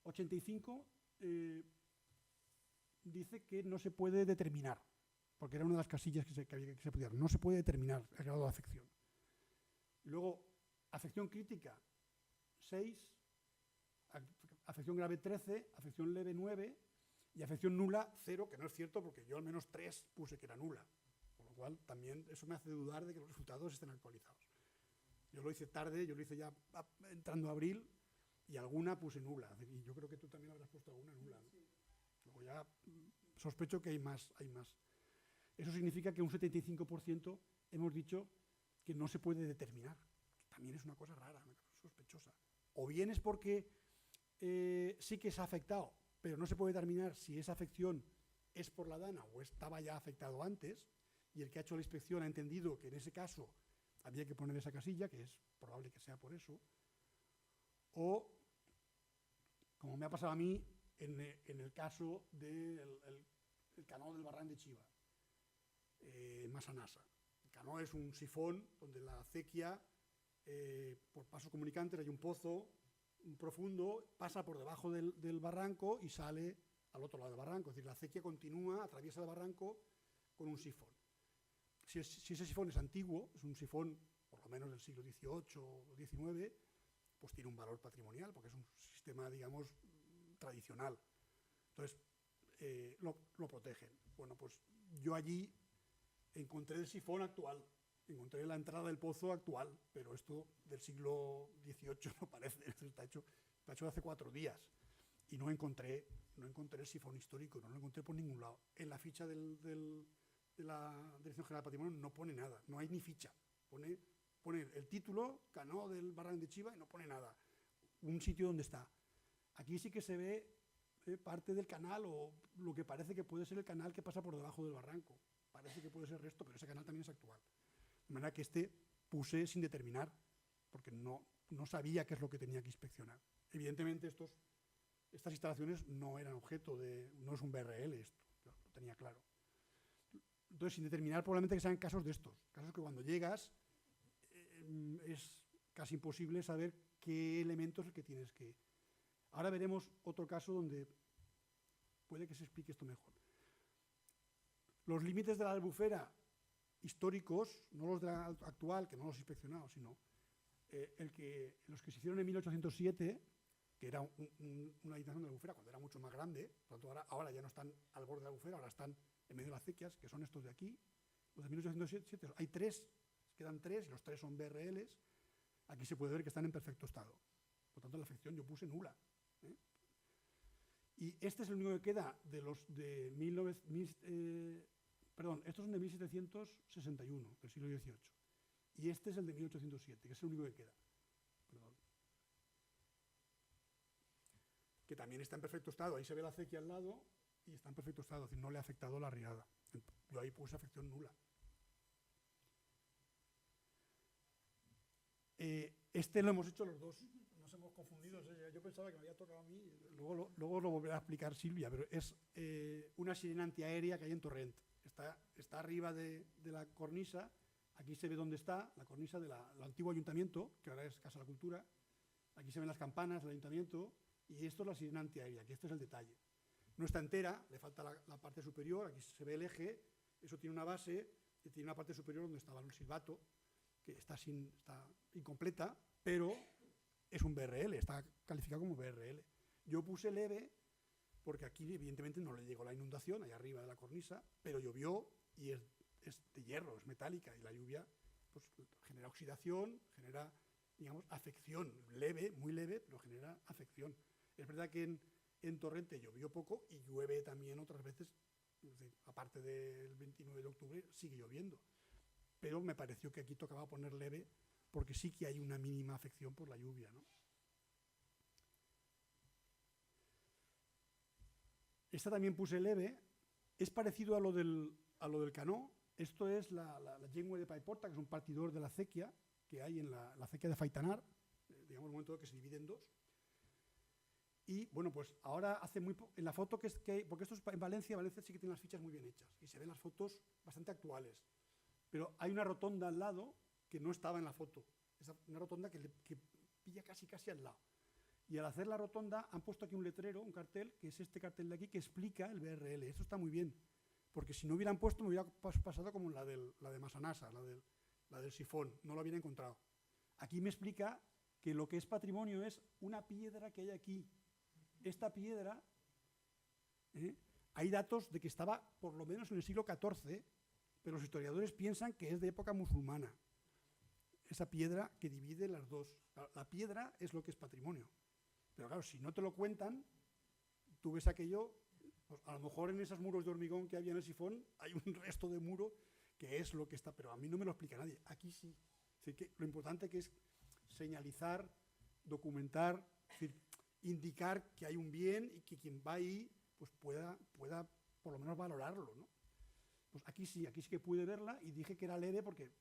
S2: 85 dice que no se puede determinar, porque era una de las casillas que había que se podía. No se puede determinar el grado de afección. Y luego, afección crítica, 6, afección grave 13, afección leve 9 y afección nula 0, que no es cierto porque yo al menos 3 puse que era nula. Con lo cual también eso me hace dudar de que los resultados estén actualizados. Yo lo hice tarde, yo lo hice ya entrando a abril y alguna puse nula. Y yo creo que tú también habrás puesto alguna nula, ¿no? Luego ya sospecho que hay más. Eso significa que un 75% hemos dicho que no se puede determinar. Que también es una cosa rara, una cosa sospechosa. O bien es porque sí que se ha afectado, pero no se puede determinar si esa afección es por la dana o estaba ya afectado antes, y el que ha hecho la inspección ha entendido que en ese caso había que poner esa casilla, que es probable que sea por eso, o, como me ha pasado a mí, en el caso del canó del Barranc de Chiva, Masanasa. El canó es un sifón donde la acequia, por pasos comunicantes, hay un pozo profundo, pasa por debajo del barranco y sale al otro lado del barranco. Es decir, la acequia continúa, atraviesa el barranco con un sifón. Si ese sifón es antiguo, es un sifón por lo menos del siglo XVIII o XIX, pues tiene un valor patrimonial, porque es un sistema, digamos, tradicional. Entonces, lo protegen. Bueno, pues yo allí encontré el sifón actual, encontré la entrada del pozo actual, pero esto del siglo XVIII no parece, está hecho de hace 4 días. Y no encontré el sifón histórico, no lo encontré por ningún lado. En la ficha de la Dirección General de Patrimonio no pone nada, no hay ni ficha. Pone el título, canó del Barranc de Chiva, y no pone nada. Un sitio donde está. Aquí sí que se ve parte del canal, o lo que parece que puede ser el canal que pasa por debajo del barranco. Parece que puede ser resto, pero ese canal también es actual. De manera que puse sin determinar, porque no sabía qué es lo que tenía que inspeccionar. Evidentemente estas instalaciones no eran objeto no es un BRL esto, lo tenía claro. Entonces, sin determinar, probablemente que sean casos de estos, casos que cuando llegas es casi imposible saber qué elemento es el que tienes que... Ahora veremos otro caso donde puede que se explique esto mejor. Los límites de la albufera históricos, no los de la actual, que no los he inspeccionado, sino los que se hicieron en 1807, que era una habitación de la albufera cuando era mucho más grande, por lo tanto ahora ya no están al borde de la albufera, ahora están en medio de las acequias, que son estos de aquí. Los de 1807, hay 3, quedan 3 y los 3 son BRLs. Aquí se puede ver que están en perfecto estado. Por tanto, la afección yo puse nula. Y este es el único que queda de los de estos son de 1761, del siglo XVIII. Y este es el de 1807, que es el único que queda. Perdón. Que también está en perfecto estado. Ahí se ve la acequia al lado y está en perfecto estado, es decir, no le ha afectado la riada. Yo ahí puse afección nula. Este lo hemos hecho los dos. Nos hemos confundido. Yo pensaba que me había tocado a mí. Luego lo volverá a explicar Silvia, pero es una sirena antiaérea que hay en Torrent. Está arriba de la cornisa. Aquí se ve dónde está, la cornisa del antiguo ayuntamiento, que ahora es Casa de la Cultura. Aquí se ven las campanas del ayuntamiento. Y esto es la sirena antiaérea, que este es el detalle. No está entera, le falta la parte superior. Aquí se ve el eje. Eso tiene una base y tiene una parte superior donde estaba el silbato, que está incompleta, pero es un BRL, está calificado como BRL. Yo puse leve porque aquí evidentemente no le llegó la inundación, allá arriba de la cornisa, pero llovió y es de hierro, es metálica, y la lluvia pues, genera oxidación, genera, digamos, afección, leve, muy leve, pero genera afección. Es verdad que en Torrente llovió poco y llueve también otras veces, aparte del 29 de octubre, sigue lloviendo. Pero me pareció que aquí tocaba poner leve porque sí que hay una mínima afección por la lluvia, ¿no? Esta también puse leve. Es parecido a lo del canó. Esto es la Llengua de Paiporta, que es un partidor de la acequia que hay en la acequia de Faitanar, digamos, un momento que se divide en dos. Y bueno, pues ahora hace en la foto porque esto es en Valencia sí que tiene las fichas muy bien hechas y se ven las fotos bastante actuales. Pero hay una rotonda al lado que no estaba en la foto. Es una rotonda que pilla casi al lado. Y al hacer la rotonda han puesto aquí un letrero, un cartel, que es este cartel de aquí, que explica el BRL. Esto está muy bien, porque si no hubieran puesto me hubiera pasado como la de Massanassa, la del sifón, no lo hubiera encontrado. Aquí me explica que lo que es patrimonio es una piedra que hay aquí. Esta piedra, hay datos de que estaba por lo menos en el siglo XIV, pero los historiadores piensan que es de época musulmana. Esa piedra que divide las dos. La piedra es lo que es patrimonio. Pero claro, si no te lo cuentan, tú ves aquello, pues a lo mejor en esos muros de hormigón que había en el sifón hay un resto de muro que es lo que está, pero a mí no me lo explica nadie. Aquí sí. Así que lo importante que es señalizar, documentar, es decir, indicar que hay un bien y que quien va ahí pues pueda por lo menos valorarlo, ¿no? Pues aquí sí que pude verla y dije que era leve porque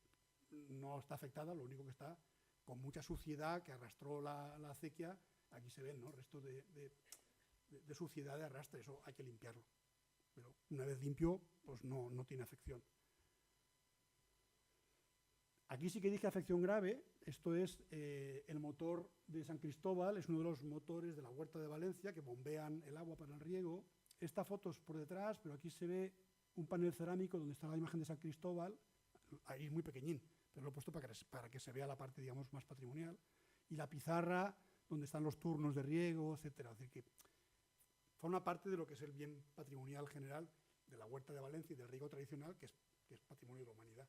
S2: no está afectada, lo único que está con mucha suciedad que arrastró la acequia. Aquí se ven, ¿no?, restos de suciedad de arrastre, eso hay que limpiarlo. Pero una vez limpio, pues no tiene afección. Aquí sí que dije afección grave. Esto es el motor de San Cristóbal, es uno de los motores de la Huerta de Valencia que bombean el agua para el riego. Esta foto es por detrás, pero aquí se ve un panel cerámico donde está la imagen de San Cristóbal. Ahí es muy pequeñín, pero lo he puesto para que se vea la parte, digamos, más patrimonial. Y la pizarra donde están los turnos de riego, etcétera. Es decir, que forma parte de lo que es el bien patrimonial general de la Huerta de Valencia y del riego tradicional, que es patrimonio de la humanidad.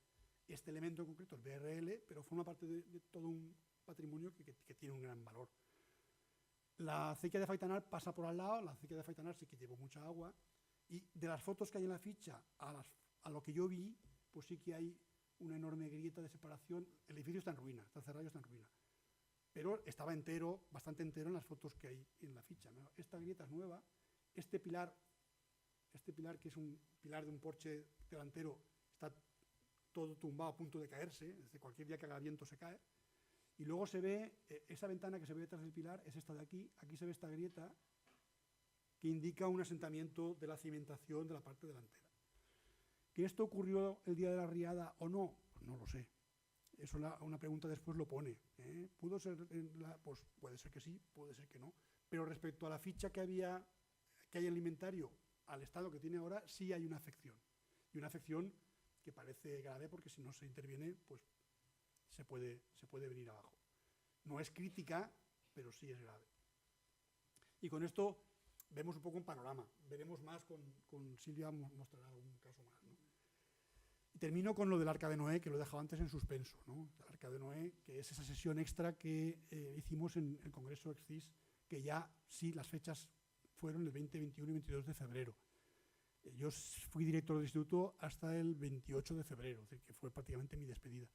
S2: Este elemento en concreto es BRL, pero forma parte de todo un patrimonio que tiene un gran valor. La acequia de Faitanar pasa por al lado, la acequia de Faitanar sí que llevó mucha agua, y de las fotos que hay en la ficha a lo que yo vi, pues sí que hay una enorme grieta de separación. El edificio está en ruina, está cerrado y está en ruina. Pero estaba entero, bastante entero en las fotos que hay en la ficha, ¿no? Esta grieta es nueva. Este pilar, que es un pilar de un porche delantero, está todo tumbado a punto de caerse. Desde cualquier día que haga viento se cae. Y luego se ve, esa ventana que se ve detrás del pilar es esta de aquí. Aquí se ve esta grieta que indica un asentamiento de la cimentación de la parte delantera. ¿Que esto ocurrió el día de la riada o no? No lo sé. Eso una pregunta después lo pone. ¿Pudo ser? Pues puede ser que sí, puede ser que no. Pero respecto a la ficha que hay en el inventario al estado que tiene ahora, sí hay una afección. Y una afección que parece grave porque si no se interviene, pues se puede venir abajo. No es crítica, pero sí es grave. Y con esto vemos un poco un panorama. Veremos más con Silvia, mostrará algún caso más, ¿no? Y termino con lo del Arca de Noé, que lo he dejado antes en suspenso, ¿no? El Arca de Noé, que es esa sesión extra que hicimos en el Congreso Excis, que ya sí, las fechas fueron el 20, 21 y 22 de febrero. Yo fui director del instituto hasta el 28 de febrero, es decir, que fue prácticamente mi despedida.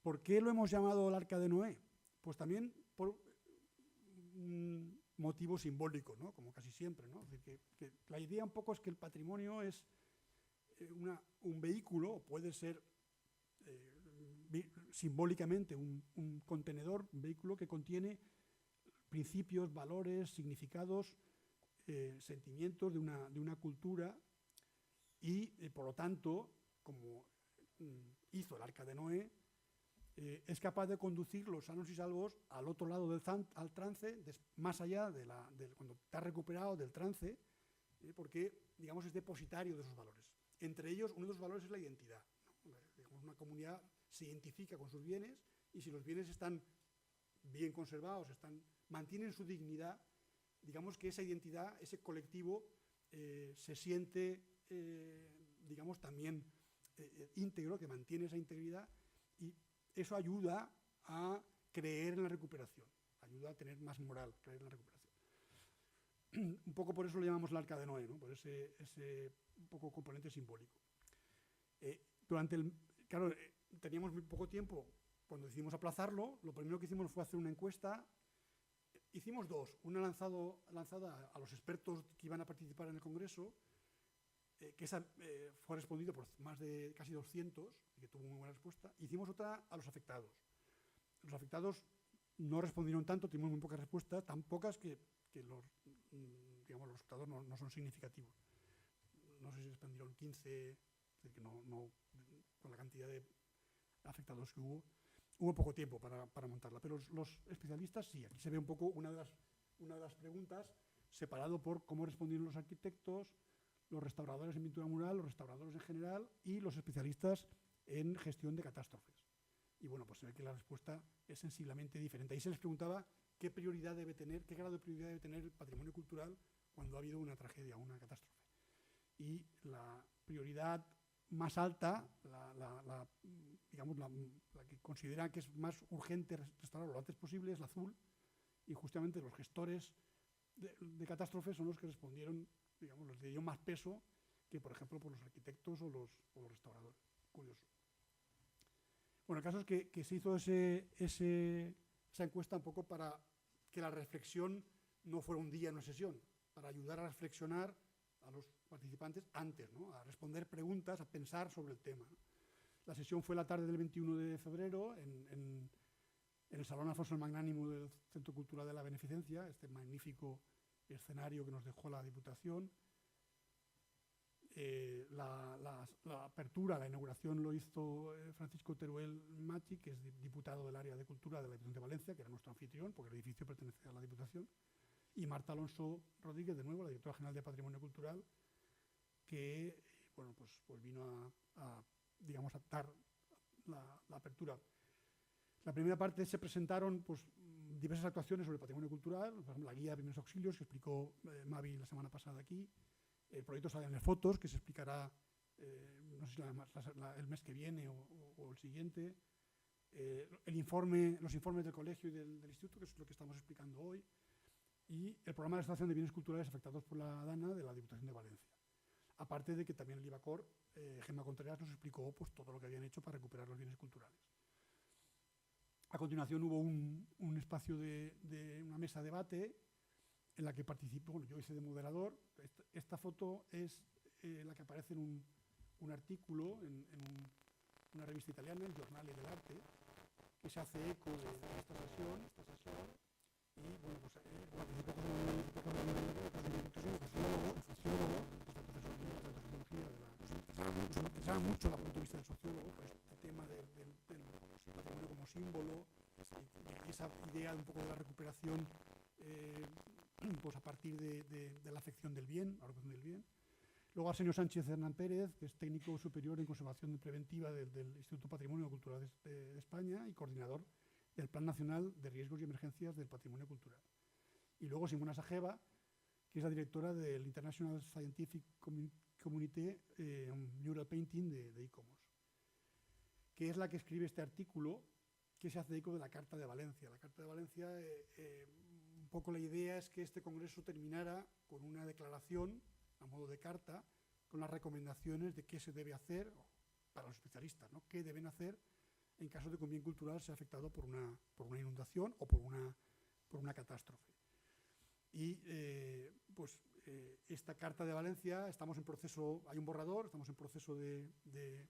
S2: ¿Por qué lo hemos llamado el Arca de Noé? Pues también por un motivo simbólico, ¿no?, como casi siempre, ¿no? Es decir, que la idea un poco es que el patrimonio es un vehículo, o puede ser simbólicamente un contenedor, un vehículo que contiene principios, valores, significados, sentimientos de una cultura y, por lo tanto, como hizo el Arca de Noé, es capaz de conducirlos sanos y salvos al otro lado al trance, más allá de cuando te has recuperado del trance, porque, digamos, es depositario de esos valores. Entre ellos, uno de los valores es la identidad, ¿no? Digamos, una comunidad se identifica con sus bienes y si los bienes están bien conservados, mantienen su dignidad, digamos que esa identidad, ese colectivo, se siente, digamos, también íntegro, que mantiene esa integridad, y eso ayuda a creer en la recuperación, ayuda a tener más moral, creer en la recuperación. Un poco por eso lo llamamos el Arca de Noé, ¿no?, por ese un poco componente simbólico. Claro, teníamos muy poco tiempo. Cuando decidimos aplazarlo, lo primero que hicimos fue hacer una encuesta. Hicimos dos, una lanzada a los expertos que iban a participar en el Congreso, que esa fue respondida por más de casi 200, y que tuvo muy buena respuesta. Hicimos otra a los afectados. Los afectados no respondieron tanto, tuvimos muy pocas respuestas, tan pocas que los resultados no son significativos. No sé si respondieron 15, que no, con la cantidad de afectados que hubo poco tiempo para montarla. Pero los especialistas sí, aquí se ve un poco una de las preguntas, separado por cómo respondieron los arquitectos, los restauradores en pintura mural, los restauradores en general y los especialistas en gestión de catástrofes. Y bueno, pues se ve que la respuesta es sensiblemente diferente. Ahí se les preguntaba qué prioridad debe tener, qué grado de prioridad debe tener el patrimonio cultural cuando ha habido una tragedia, una catástrofe. Y la prioridad más alta, la que considera que es más urgente restaurarlo lo antes posible, es la azul, y justamente los gestores de catástrofes son los que respondieron, les dieron más peso que, por ejemplo, por los arquitectos o los restauradores. Curioso. Bueno, el caso es que se hizo esa encuesta un poco para que la reflexión no fuera un día en una sesión, para ayudar a reflexionar a los participantes antes, ¿no? A responder preguntas, a pensar sobre el tema, ¿no? La sesión fue la tarde del 21 de febrero en el Salón Alfonso el Magnánimo del Centro Cultural de la Beneficencia, este magnífico escenario que nos dejó la Diputación. La apertura, la inauguración lo hizo Francisco Teruel Machi, que es diputado del área de cultura de la Diputación de Valencia, que era nuestro anfitrión, porque el edificio pertenece a la Diputación, y Marta Alonso Rodríguez, de nuevo, la directora general de Patrimonio Cultural, que bueno, pues vino a dar la apertura. La primera parte se presentaron pues, diversas actuaciones sobre patrimonio cultural, por ejemplo, la guía de primeros auxilios que explicó Mavi la semana pasada aquí, el proyecto Salen Fotos, que se explicará no sé si el mes que viene o el siguiente, los informes del colegio y del instituto, que es lo que estamos explicando hoy, y el programa de restauración de bienes culturales afectados por la DANA de la Diputación de Valencia. Aparte de que también el IVACOR, Gemma Contreras, nos explicó pues, todo lo que habían hecho para recuperar los bienes culturales. A continuación hubo un espacio de una mesa de debate en la que participó, bueno, yo hice de moderador. Esta foto es la que aparece en un artículo en una revista italiana, el Giornale dell'Arte, que se hace eco de esta sesión, y bueno, pues participó como sociólogo, nos interesaba mucho el punto de vista del sociólogo, pues, el tema del patrimonio como símbolo, y esa idea un poco de la recuperación pues a partir de la afección del bien, la recuperación del bien. Luego Arsenio Sánchez Hernán Pérez, que es técnico superior en conservación preventiva del Instituto Patrimonio Cultural de España y coordinador del Plan Nacional de Riesgos y Emergencias del Patrimonio Cultural. Y luego Simona Sajeva, que es la directora del International Scientific Community Mural Painting de ICOMOS, que es la que escribe este artículo que se hace eco de la Carta de Valencia. La Carta de Valencia, un poco la idea es que este congreso terminara con una declaración a modo de carta con las recomendaciones de qué se debe hacer para los especialistas, ¿no? Qué deben hacer en caso de que un bien cultural sea afectado por una inundación o por una catástrofe. Y esta Carta de Valencia, estamos en proceso, hay un borrador, estamos en proceso de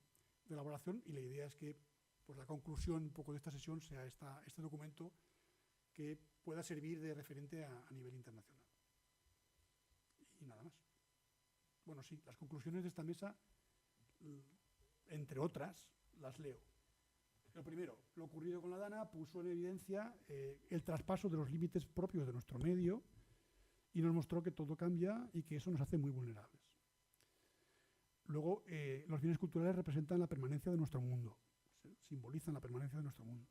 S2: elaboración, y la idea es que pues, la conclusión un poco de esta sesión sea este documento que pueda servir de referente a nivel internacional. Y nada más. Bueno, sí, las conclusiones de esta mesa, entre otras, las leo. Lo primero, lo ocurrido con la DANA puso en evidencia el traspaso de los límites propios de nuestro medio y nos mostró que todo cambia y que eso nos hace muy vulnerables. Luego, los bienes culturales representan la permanencia de nuestro mundo, simbolizan la permanencia de nuestro mundo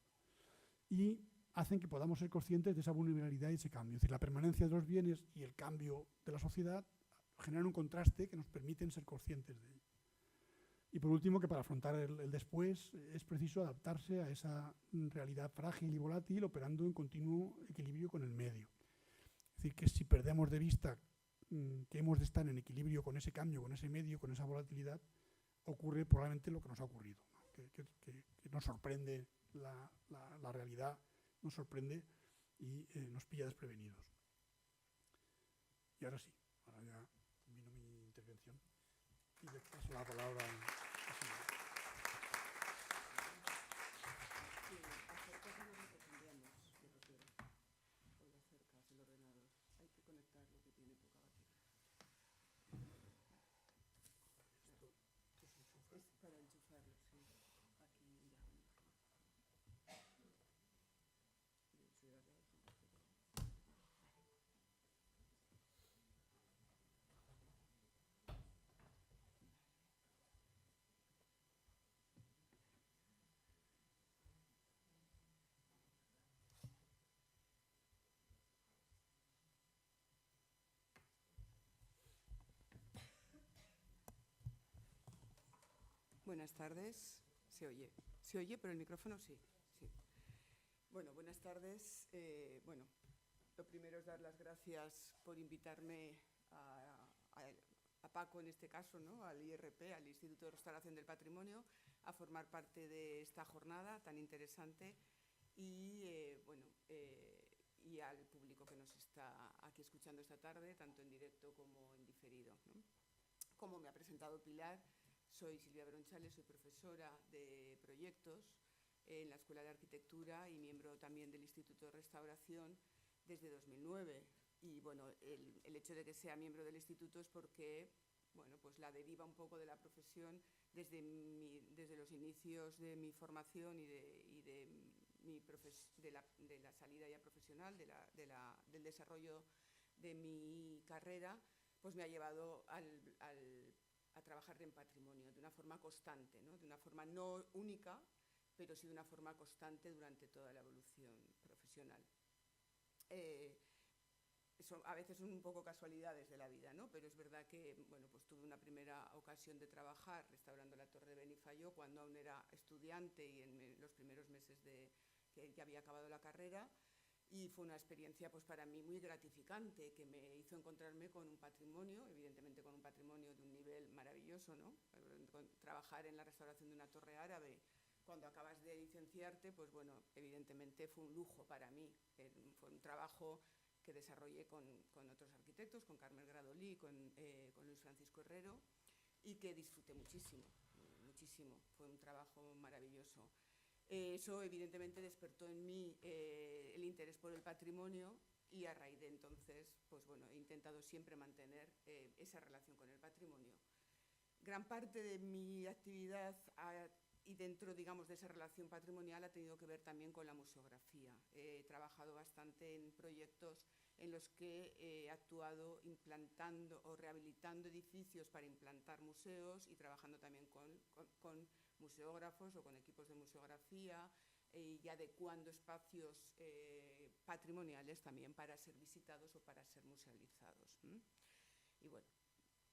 S2: y hacen que podamos ser conscientes de esa vulnerabilidad y ese cambio. Es decir, la permanencia de los bienes y el cambio de la sociedad generan un contraste que nos permiten ser conscientes de ello. Y por último, que para afrontar el después es preciso adaptarse a esa realidad frágil y volátil, operando en continuo equilibrio con el medio. Es decir, que si perdemos de vista que hemos de estar en equilibrio con ese cambio, con ese medio, con esa volatilidad, ocurre probablemente lo que nos ha ocurrido, ¿no? Que nos sorprende la realidad, nos sorprende y nos pilla desprevenidos. Y ahora sí, ahora ya termino mi intervención y le paso la palabra a
S3: Buenas tardes. ¿Se oye? ¿Se oye por el micrófono? Sí. Sí. Bueno, buenas tardes. Bueno, lo primero es dar las gracias por invitarme a Paco, en este caso, ¿no? Al IRP, al Instituto de Restauración del Patrimonio, a formar parte de esta jornada tan interesante y, y al público que nos está aquí escuchando esta tarde, tanto en directo como en diferido, ¿no? Como me ha presentado Pilar, soy Silvia Bronchales, soy profesora de proyectos en la Escuela de Arquitectura y miembro también del Instituto de Restauración desde 2009. Y bueno, el hecho de que sea miembro del instituto es porque, bueno, pues la deriva un poco de la profesión desde los inicios de mi formación y de la salida ya profesional, del desarrollo de mi carrera, pues me ha llevado a trabajar en patrimonio de una forma constante, ¿no? De una forma no única, pero sí de una forma constante durante toda la evolución profesional. A veces son un poco casualidades de la vida, ¿no? Pero es verdad que, bueno, pues tuve una primera ocasión de trabajar restaurando la Torre de Benifayó cuando aún era estudiante y en los primeros meses que ya había acabado la carrera, y fue una experiencia, pues, para mí muy gratificante, que me hizo encontrarme con un patrimonio, evidentemente con un patrimonio de un nivel maravilloso, ¿no? Trabajar en la restauración de una torre árabe cuando acabas de licenciarte, pues bueno, evidentemente fue un lujo para mí. Fue un trabajo que desarrollé con otros arquitectos, con Carmen Gradolí, con Luis Francisco Herrero, y que disfruté muchísimo, muchísimo. Fue un trabajo maravilloso. Eso evidentemente despertó en mí el interés por el patrimonio, y a raíz de entonces, pues bueno, he intentado siempre mantener esa relación con el patrimonio. Gran parte de mi actividad y dentro, digamos, de esa relación patrimonial ha tenido que ver también con la museografía. He trabajado bastante en proyectos en los que he actuado implantando o rehabilitando edificios para implantar museos y trabajando también con museógrafos o con equipos de museografía y adecuando espacios patrimoniales también para ser visitados o para ser musealizados. Y bueno,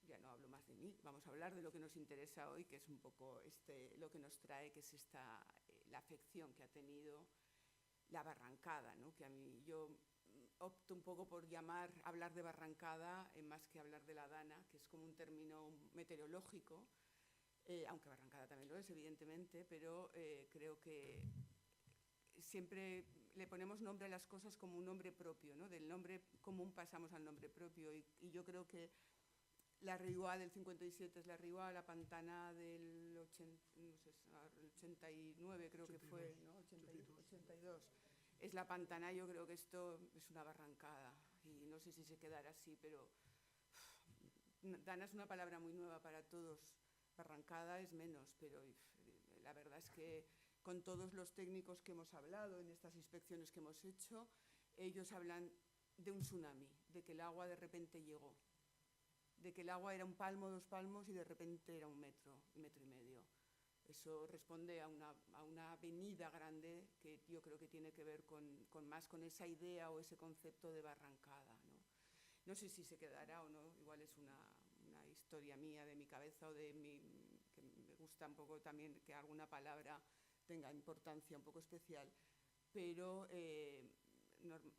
S3: ya no hablo más de mí, vamos a hablar de lo que nos interesa hoy, que es un poco lo que nos trae, que es la afección que ha tenido la barrancada, ¿no? Que a mí, yo opto un poco por hablar de barrancada más que hablar de la dana, que es como un término meteorológico, aunque barrancada también lo es, evidentemente, pero creo que siempre le ponemos nombre a las cosas como un nombre propio, ¿no? Del nombre común pasamos al nombre propio, y yo creo que la Riuà del 57 es la Riuà, la Pantana del 89 creo 82. Que fue, ¿no? 82. Es la Pantana. Yo creo que esto es una barrancada y no sé si se quedará así, pero dana es una palabra muy nueva para todos, barrancada es menos, pero la verdad es que con todos los técnicos que hemos hablado en estas inspecciones que hemos hecho, ellos hablan de un tsunami, de que el agua de repente llegó, de que el agua era 1 palmo, 2 palmos y de repente era 1 metro, 1,5 metros. Eso responde a una avenida grande que yo creo que tiene que ver más con esa idea o ese concepto de barrancada, ¿no? No sé si se quedará o no, igual es una historia mía de mi cabeza o que me gusta un poco también que alguna palabra tenga importancia un poco especial, pero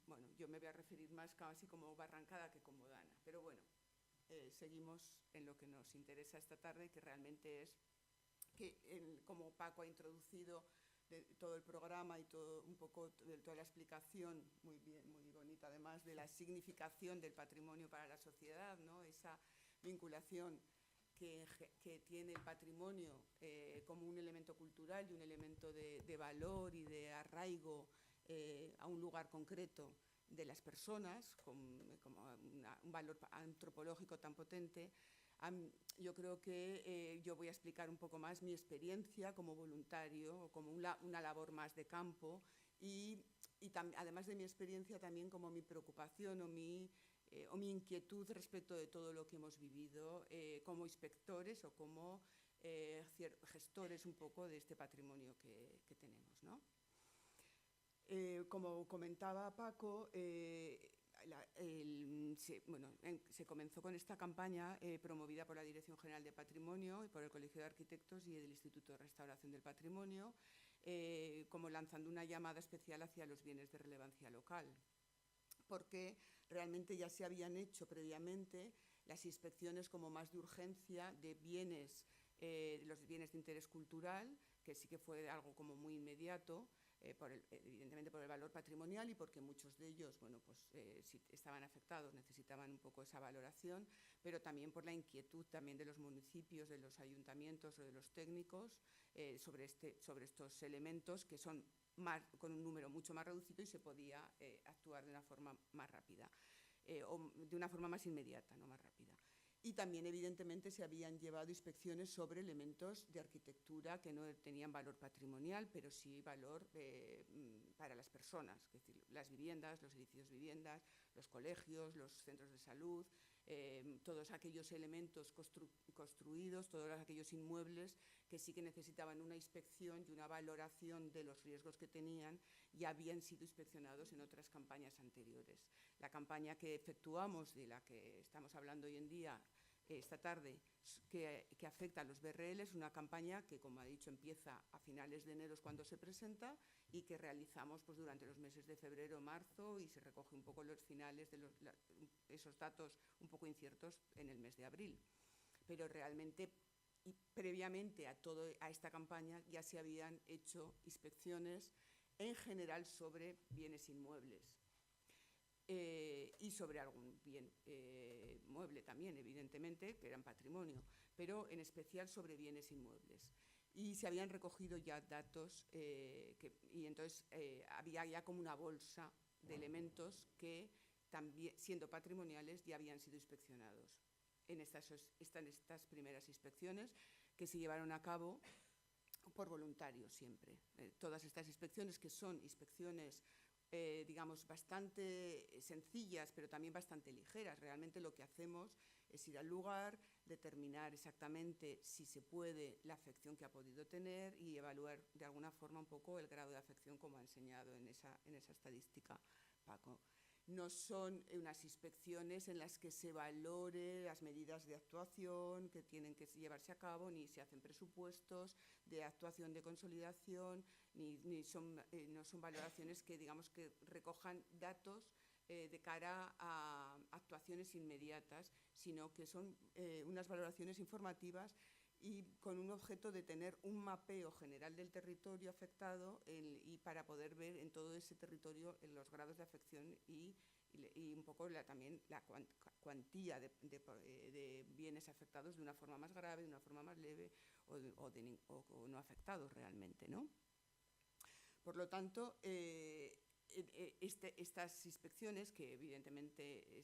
S3: bueno, yo me voy a referir más casi como barrancada que como dana, pero bueno. Seguimos en lo que nos interesa esta tarde, que realmente es que, como Paco ha introducido todo el programa y un poco de toda la explicación, muy bien, muy bonita además, de la significación del patrimonio para la sociedad, ¿no? Esa vinculación que tiene el patrimonio como un elemento cultural y un elemento de valor y de arraigo a un lugar concreto de las personas, como un valor antropológico tan potente. Yo creo que yo voy a explicar un poco más mi experiencia como voluntario o como una labor más de campo y además de mi experiencia también como mi preocupación o mi inquietud respecto de todo lo que hemos vivido como inspectores o como gestores un poco de este patrimonio que tenemos, ¿no? Como comentaba Paco, se comenzó con esta campaña promovida por la Dirección General de Patrimonio y por el Colegio de Arquitectos y el Instituto de Restauración del Patrimonio, como lanzando una llamada especial hacia los bienes de relevancia local, porque realmente ya se habían hecho previamente las inspecciones como más de urgencia de bienes, los bienes de interés cultural, que sí que fue algo como muy inmediato, evidentemente por el valor patrimonial y porque muchos de ellos, bueno, pues si estaban afectados, necesitaban un poco esa valoración, pero también por la inquietud también de los municipios, de los ayuntamientos o de los técnicos sobre estos elementos que son con un número mucho más reducido y se podía actuar de una forma más rápida, o de una forma más inmediata, no más rápida. Y también, evidentemente, se habían llevado inspecciones sobre elementos de arquitectura que no tenían valor patrimonial, pero sí valor para las personas, es decir, las viviendas, los edificios viviendas, los colegios, los centros de salud, todos aquellos elementos construidos, todos aquellos inmuebles que sí que necesitaban una inspección y una valoración de los riesgos que tenían, ya habían sido inspeccionados en otras campañas anteriores. La campaña que efectuamos, de la que estamos hablando hoy en día, esta tarde, que afecta a los BRL, es una campaña que, como ha dicho, empieza a finales de enero, es cuando se presenta, y que realizamos pues, durante los meses de febrero, marzo, y se recoge un poco los finales de esos datos un poco inciertos en el mes de abril. Pero realmente, y previamente a esta campaña, ya se habían hecho inspecciones en general sobre bienes inmuebles. Y sobre algún bien mueble también, evidentemente, que eran patrimonio, pero en especial sobre bienes inmuebles. Y se habían recogido ya datos y entonces había ya como una bolsa de elementos que, también siendo patrimoniales, ya habían sido inspeccionados en estas primeras inspecciones que se llevaron a cabo por voluntarios siempre. Todas estas inspecciones, que son inspecciones digamos, bastante sencillas, pero también bastante ligeras. Realmente lo que hacemos es ir al lugar, determinar exactamente si se puede la afección que ha podido tener y evaluar de alguna forma un poco el grado de afección, como ha enseñado en esa estadística Paco. No son unas inspecciones en las que se valore las medidas de actuación que tienen que llevarse a cabo, ni se hacen presupuestos de actuación de consolidación, no son valoraciones que, digamos, que recojan datos de cara a actuaciones inmediatas, sino que son unas valoraciones informativas y con un objeto de tener un mapeo general del territorio afectado y para poder ver en todo ese territorio los grados de afección y un poco también la cuantía de bienes afectados de una forma más grave, de una forma más leve o no afectados realmente, ¿no? Por lo tanto, estas inspecciones, que evidentemente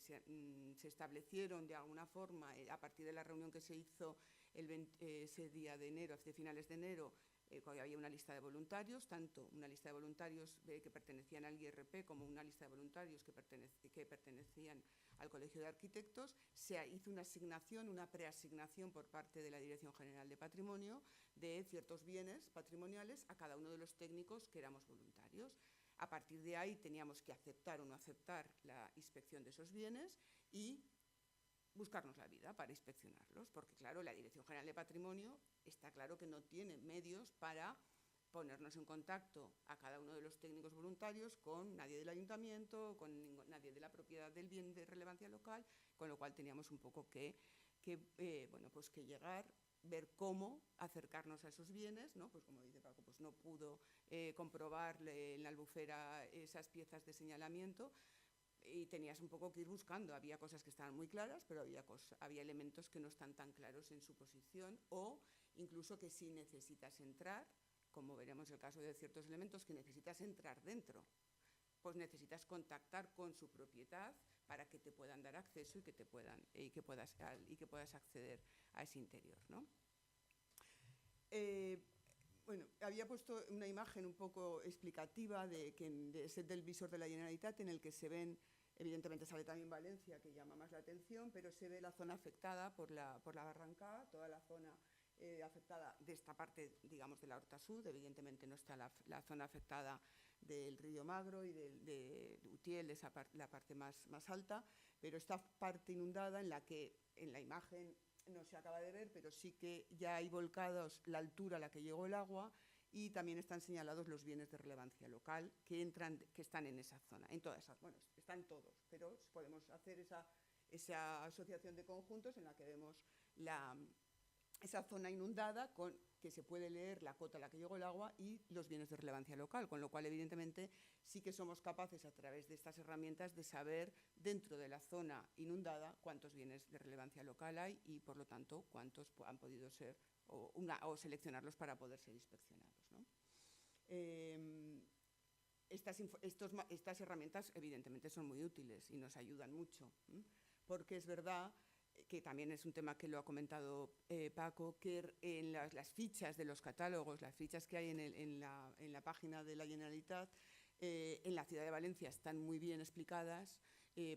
S3: se establecieron de alguna forma a partir de la reunión que se hizo ese día de enero, hacia finales de enero, había una lista de voluntarios, tanto una lista de voluntarios que pertenecían al IRP como una lista de voluntarios que pertenecían al Colegio de Arquitectos. Se hizo una asignación, una preasignación por parte de la Dirección General de Patrimonio de ciertos bienes patrimoniales a cada uno de los técnicos que éramos voluntarios. A partir de ahí teníamos que aceptar o no aceptar la inspección de esos bienes y buscarnos la vida para inspeccionarlos, porque claro, la Dirección General de Patrimonio está claro que no tiene medios para ponernos en contacto a cada uno de los técnicos voluntarios con nadie del ayuntamiento, con nadie de la propiedad del bien de relevancia local, con lo cual teníamos un poco que llegar, ver cómo acercarnos a esos bienes, ¿no? Pues como dice Paco, pues no pudo comprobar en la albufera esas piezas de señalamiento, y tenías un poco que ir buscando. Había cosas que estaban muy claras, pero había elementos que no están tan claros en su posición, o incluso que si necesitas entrar, como veremos el caso de ciertos elementos, que necesitas entrar dentro, pues necesitas contactar con su propiedad para que te puedan dar acceso y que puedas acceder a ese interior, ¿no? Bueno, había puesto una imagen un poco explicativa del visor de la Generalitat, en el que se ven, evidentemente sale también Valencia, que llama más la atención, pero se ve la zona afectada por la barranca, toda la zona afectada de esta parte, digamos, de la Horta Sud. Evidentemente no está la zona afectada del Río Magro y de Utiel, la parte más alta, pero esta parte inundada en la que en la imagen no se acaba de ver, pero sí que ya hay volcados la altura a la que llegó el agua, y también están señalados los bienes de relevancia local que están en esa zona, en todas esas, bueno, están todos, pero podemos hacer esa asociación de conjuntos en la que vemos esa zona inundada que se puede leer la cota a la que llegó el agua y los bienes de relevancia local, con lo cual evidentemente sí que somos capaces a través de estas herramientas de saber dentro de la zona inundada cuántos bienes de relevancia local hay y por lo tanto cuántos han podido ser o seleccionarlos para poder ser inspeccionados, ¿no? Estas herramientas evidentemente son muy útiles y nos ayudan mucho, porque es verdad que también es un tema que lo ha comentado Paco, que en las fichas de los catálogos, las fichas que hay en la página de la Generalitat, en la ciudad de Valencia están muy bien explicadas,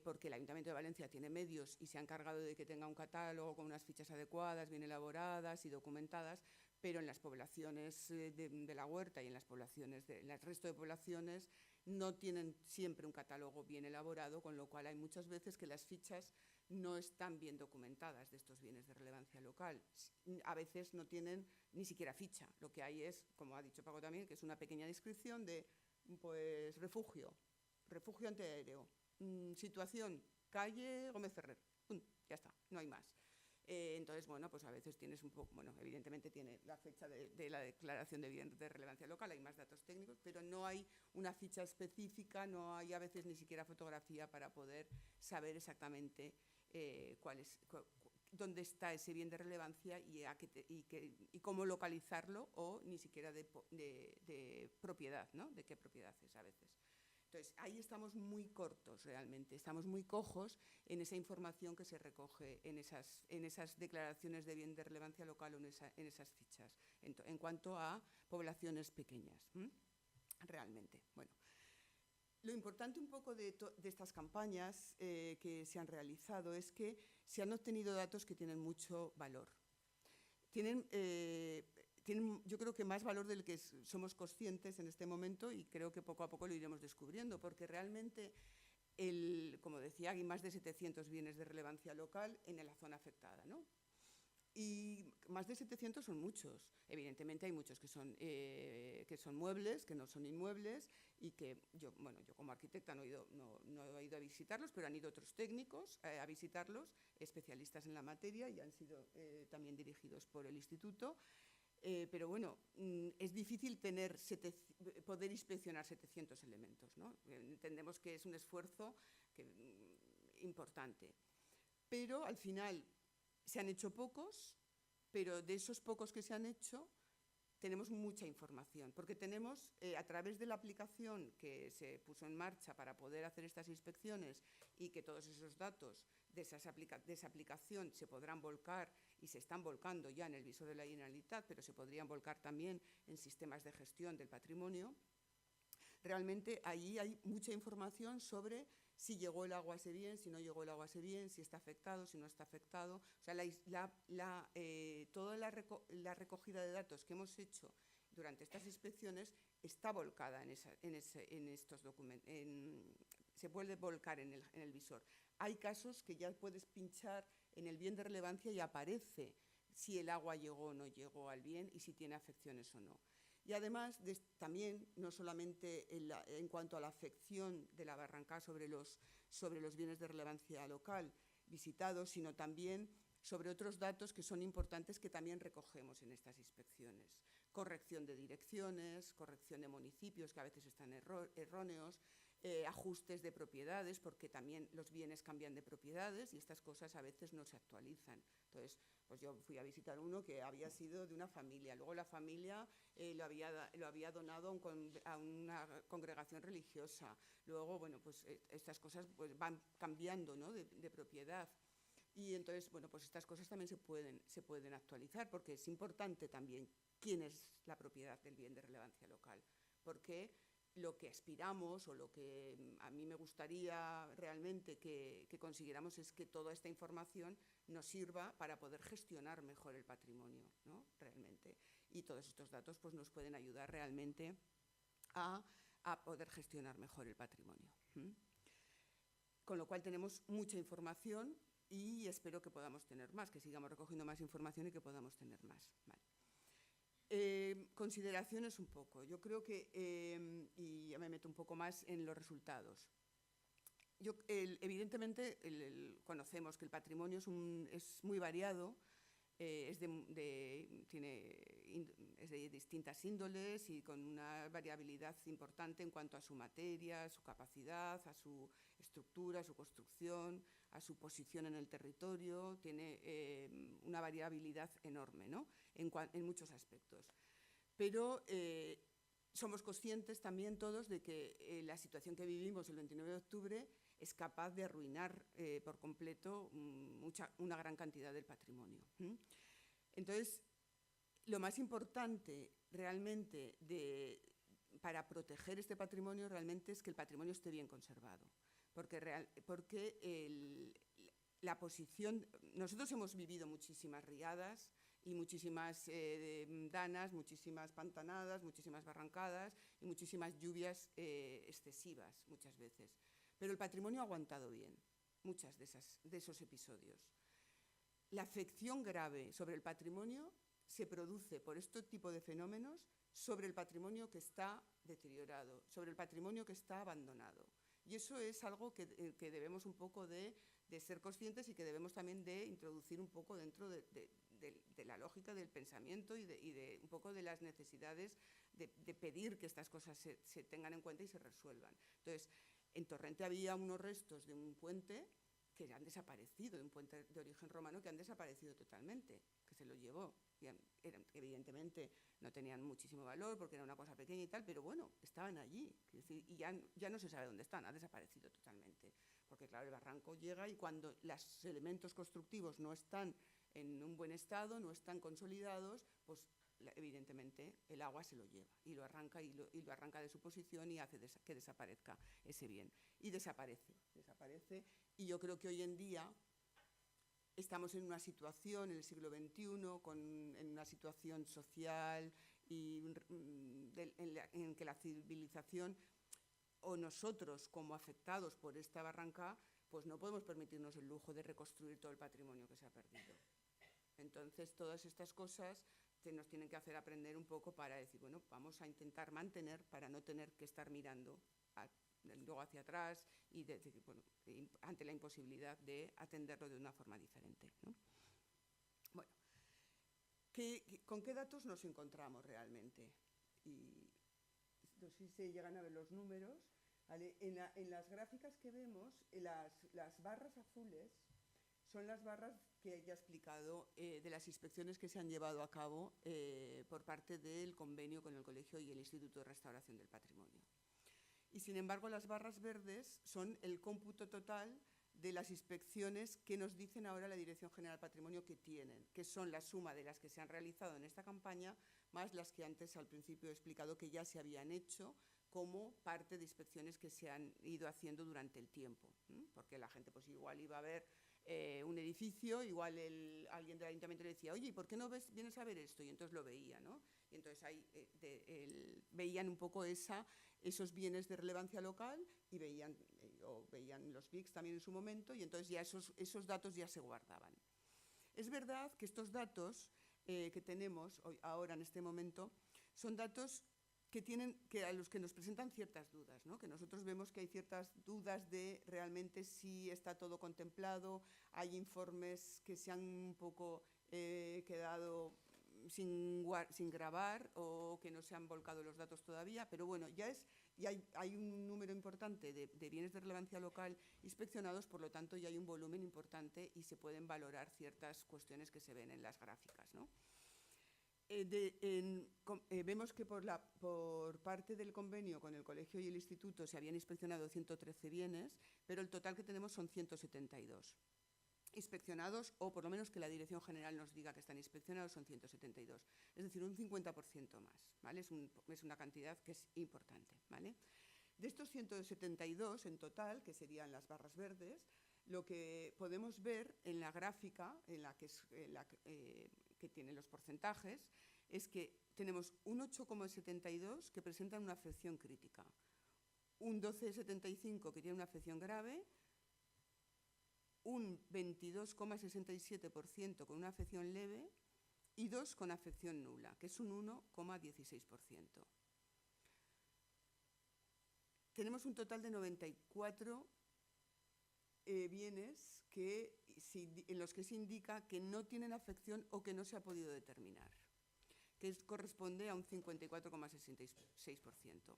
S3: porque el Ayuntamiento de Valencia tiene medios y se ha encargado de que tenga un catálogo con unas fichas adecuadas, bien elaboradas y documentadas, pero en las poblaciones de la Huerta y en las poblaciones en el resto de poblaciones no tienen siempre un catálogo bien elaborado, con lo cual hay muchas veces que las fichas no están bien documentadas de estos bienes de relevancia local. A veces no tienen ni siquiera ficha. Lo que hay es, como ha dicho Paco también, que es una pequeña descripción de pues, refugio antiaéreo, situación, calle Gómez Ferrer, ya está, no hay más. Entonces, bueno, pues a veces tienes un poco, bueno, evidentemente tiene la fecha de la declaración de bien de relevancia local, hay más datos técnicos, pero no hay una ficha específica, no hay a veces ni siquiera fotografía para poder saber exactamente dónde está ese bien de relevancia y cómo localizarlo, o ni siquiera de propiedad, ¿no? De qué propiedad es a veces. Entonces, ahí estamos muy cortos realmente, estamos muy cojos en esa información que se recoge en esas declaraciones de bien de relevancia local o en esas fichas, en cuanto a poblaciones pequeñas, realmente. Bueno, lo importante un poco de estas campañas que se han realizado es que se han obtenido datos que tienen mucho valor. Tienen, yo creo que más valor del que somos conscientes en este momento, y creo que poco a poco lo iremos descubriendo, porque realmente, como decía, hay más de 700 bienes de relevancia local en la zona afectada, ¿no? Y más de 700 son muchos. Evidentemente hay muchos que son muebles, que no son inmuebles, y que yo como arquitecta no he ido a visitarlos, pero han ido otros técnicos a visitarlos, especialistas en la materia, y han sido también dirigidos por el instituto. Pero bueno, es difícil poder inspeccionar 700 elementos, ¿no? Entendemos que es un esfuerzo importante. Pero al final se han hecho pocos, pero de esos pocos que se han hecho tenemos mucha información, porque tenemos, a través de la aplicación que se puso en marcha para poder hacer estas inspecciones, y que todos esos datos de esa aplicación se podrán volcar y se están volcando ya en el visor de la Generalitat, pero se podrían volcar también en sistemas de gestión del patrimonio. Realmente ahí hay mucha información sobre si llegó el agua a ese bien, si no llegó el agua a ese bien, si está afectado, si no está afectado. O sea, toda la recogida de datos que hemos hecho durante estas inspecciones está volcada en estos documentos, se puede volcar en el visor. Hay casos que ya puedes pinchar en el bien de relevancia y aparece si el agua llegó o no llegó al bien y si tiene afecciones o no. Y además, también, no solamente en cuanto a la afección de la barranca sobre los bienes de relevancia local visitados, sino también sobre otros datos que son importantes que también recogemos en estas inspecciones. Corrección de direcciones, corrección de municipios que a veces están erróneos, ajustes de propiedades, porque también los bienes cambian de propiedades y estas cosas a veces no se actualizan. Entonces, pues yo fui a visitar uno que había sido de una familia, luego la familia lo había donado a una congregación religiosa, luego, bueno, pues estas cosas pues van cambiando, ¿no?, de propiedad. Y entonces, bueno, pues estas cosas también se pueden actualizar, porque es importante también quién es la propiedad del bien de relevancia local, porque lo que aspiramos, o lo que a mí me gustaría realmente que consiguiéramos, es que toda esta información nos sirva para poder gestionar mejor el patrimonio, ¿no?, realmente. Y todos estos datos pues, nos pueden ayudar realmente a a poder gestionar mejor el patrimonio. Con lo cual tenemos mucha información y espero que podamos tener más, que sigamos recogiendo más información y que podamos tener más. Vale. Consideraciones un poco. Yo creo que, y ya me meto un poco más en los resultados. Evidentemente, conocemos que el patrimonio es muy variado, es de distintas índoles y con una variabilidad importante en cuanto a su materia, su capacidad, a su estructura, a su construcción, a su posición en el territorio. Tiene una variabilidad enorme, ¿no? en muchos aspectos. Pero somos conscientes también todos de que la situación que vivimos el 29 de octubre es capaz de arruinar por completo una gran cantidad del patrimonio. Entonces, lo más importante realmente para proteger este patrimonio realmente es que el patrimonio esté bien conservado, porque la posición... Nosotros hemos vivido muchísimas riadas y muchísimas danas, muchísimas pantanadas, muchísimas barrancadas y muchísimas lluvias excesivas muchas veces. Pero el patrimonio ha aguantado bien muchos de esos episodios. La afección grave sobre el patrimonio se produce por este tipo de fenómenos sobre el patrimonio que está deteriorado, sobre el patrimonio que está abandonado. Y eso es algo que debemos un poco de ser conscientes y que debemos también de introducir un poco dentro de la lógica del pensamiento y de un poco de las necesidades de pedir que estas cosas se tengan en cuenta y se resuelvan. Entonces, en Torrente había unos restos de un puente que han desaparecido, de un puente de origen romano que han desaparecido totalmente, que se lo llevó. Evidentemente no tenían muchísimo valor porque era una cosa pequeña y tal, pero bueno, estaban allí. Y ya no se sabe dónde están, han desaparecido totalmente. Porque claro, el barranco llega y cuando los elementos constructivos no están en un buen estado, no están consolidados, pues evidentemente el agua se lo lleva y lo arranca de su posición y hace que desaparezca ese bien. Y desaparece. Y yo creo que hoy en día estamos en una situación, en el siglo XXI, en una situación social en que la civilización o nosotros como afectados por esta barranca, pues no podemos permitirnos el lujo de reconstruir todo el patrimonio que se ha perdido. Entonces, todas estas cosas nos tienen que hacer aprender un poco para decir, bueno, vamos a intentar mantener para no tener que estar mirando luego hacia atrás y ante la imposibilidad de atenderlo de una forma diferente, ¿no? Bueno, ¿con qué datos nos encontramos realmente? Y no sé si se llegan a ver los números. ¿Vale? En las gráficas que vemos, las barras azules son las barras que ya he explicado de las inspecciones que se han llevado a cabo por parte del convenio con el Colegio y el Instituto de Restauración del Patrimonio. Y sin embargo, las barras verdes son el cómputo total de las inspecciones que nos dicen ahora la Dirección General del Patrimonio que tienen, que son la suma de las que se han realizado en esta campaña, más las que antes al principio he explicado que ya se habían hecho como parte de inspecciones que se han ido haciendo durante el tiempo. Porque la gente pues igual iba a ver un edificio, igual alguien del ayuntamiento le decía, oye, ¿y por qué no vienes a ver esto? Y entonces lo veía, ¿no? Y entonces ahí veían un poco esos bienes de relevancia local y veían los BICs también en su momento y entonces ya esos datos ya se guardaban. Es verdad que estos datos que tenemos ahora en este momento son datos a los que nos presentan ciertas dudas, ¿no? Que nosotros vemos que hay ciertas dudas de realmente si está todo contemplado, hay informes que se han un poco quedado sin grabar o que no se han volcado los datos todavía, pero bueno, ya hay un número importante de bienes de relevancia local inspeccionados, por lo tanto ya hay un volumen importante y se pueden valorar ciertas cuestiones que se ven en las gráficas, ¿no? Vemos que por parte del convenio con el colegio y el instituto se habían inspeccionado 113 bienes, pero el total que tenemos son 172. Inspeccionados, o por lo menos que la Dirección General nos diga que están inspeccionados, son 172. Es decir, un 50% más, ¿vale? Es una cantidad que es importante, ¿vale? De estos 172 en total, que serían las barras verdes, lo que podemos ver en la gráfica, que tiene los porcentajes, es que tenemos un 8,72 que presentan una afección crítica, un 12,75 que tiene una afección grave, un 22,67% con una afección leve y 2 con afección nula, que es un 1,16%. Tenemos un total de 94 bienes en los que se indica que no tienen afección o que no se ha podido determinar, que corresponde a un 54,66%.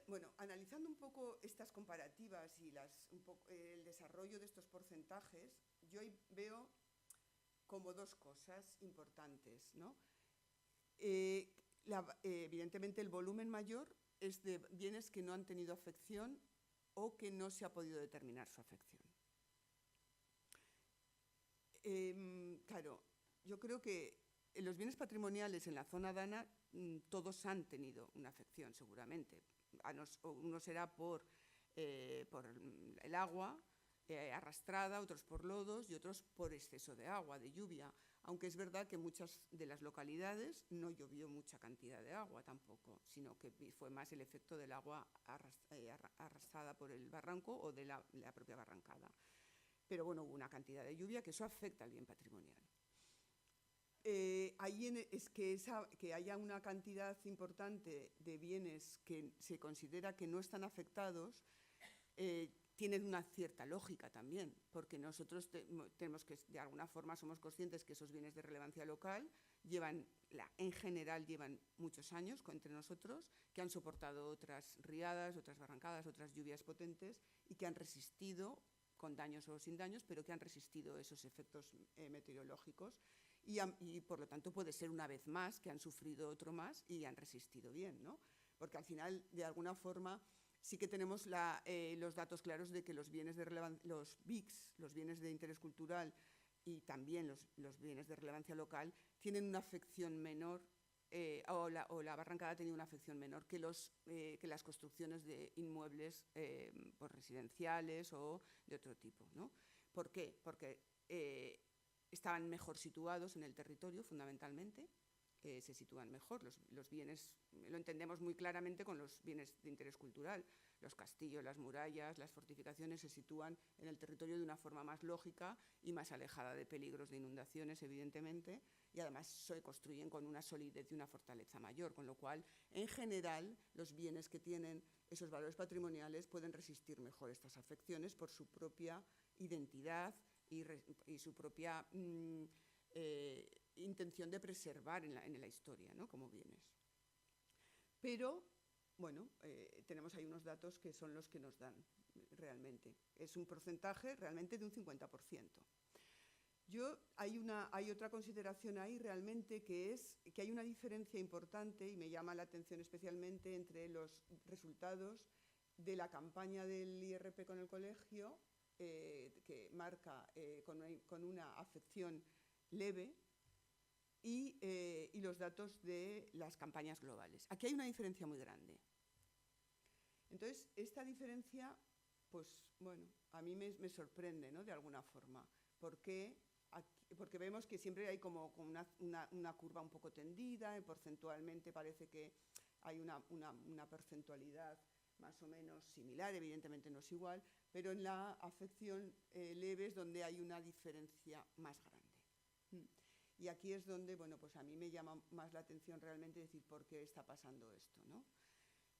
S3: Bueno, analizando un poco estas comparativas y el desarrollo de estos porcentajes, yo veo como dos cosas importantes, ¿no? Evidentemente, el volumen mayor es de bienes que no han tenido afección o que no se ha podido determinar su afección. Claro, yo creo que los bienes patrimoniales en la zona DANA todos han tenido una afección, seguramente. Uno será por el agua arrastrada, otros por lodos y otros por exceso de agua, de lluvia. Aunque es verdad que muchas de las localidades no llovió mucha cantidad de agua tampoco, sino que fue más el efecto del agua arrastrada por el barranco o de la propia barrancada. Pero bueno, hubo una cantidad de lluvia que eso afecta al bien patrimonial. Ahí es que haya una cantidad importante de bienes que se considera que no están afectados, tiene una cierta lógica también, porque nosotros tenemos que, de alguna forma, somos conscientes que esos bienes de relevancia local en general llevan muchos años entre nosotros, que han soportado otras riadas, otras barrancadas, otras lluvias potentes y que han resistido, con daños o sin daños, pero que han resistido esos efectos meteorológicos y por lo tanto puede ser una vez más que han sufrido otro más y han resistido bien, ¿no? Porque al final, de alguna forma, sí que tenemos los datos claros de que los bienes de los BICs, los bienes de interés cultural y también los bienes de relevancia local tienen una afección menor o la barrancada tenía una afección menor que las construcciones de inmuebles residenciales o de otro tipo, ¿no? ¿Por qué? Porque estaban mejor situados en el territorio, fundamentalmente. Se sitúan mejor. Los bienes, lo entendemos muy claramente con los bienes de interés cultural. Los castillos, las murallas, las fortificaciones se sitúan en el territorio de una forma más lógica y más alejada de peligros de inundaciones, evidentemente, y además se construyen con una solidez y una fortaleza mayor, con lo cual, en general, los bienes que tienen esos valores patrimoniales pueden resistir mejor estas afecciones por su propia identidad y su propia intención de preservar en la historia, ¿no? Como bienes. Pero, bueno, tenemos ahí unos datos que son los que nos dan realmente. Es un porcentaje realmente de un 50%. Hay otra consideración ahí realmente que es que hay una diferencia importante y me llama la atención especialmente entre los resultados de la campaña del IRP con el colegio, que marca con una afección leve, y los datos de las campañas globales. Aquí hay una diferencia muy grande. Entonces, esta diferencia, pues, bueno, a mí me sorprende, ¿no? De alguna forma, porque vemos que siempre hay como una curva un poco tendida, porcentualmente parece que hay una porcentualidad más o menos similar, evidentemente no es igual, pero en la afección leve es donde hay una diferencia más grande. Y aquí es donde, bueno, pues a mí me llama más la atención realmente decir por qué está pasando esto, ¿no?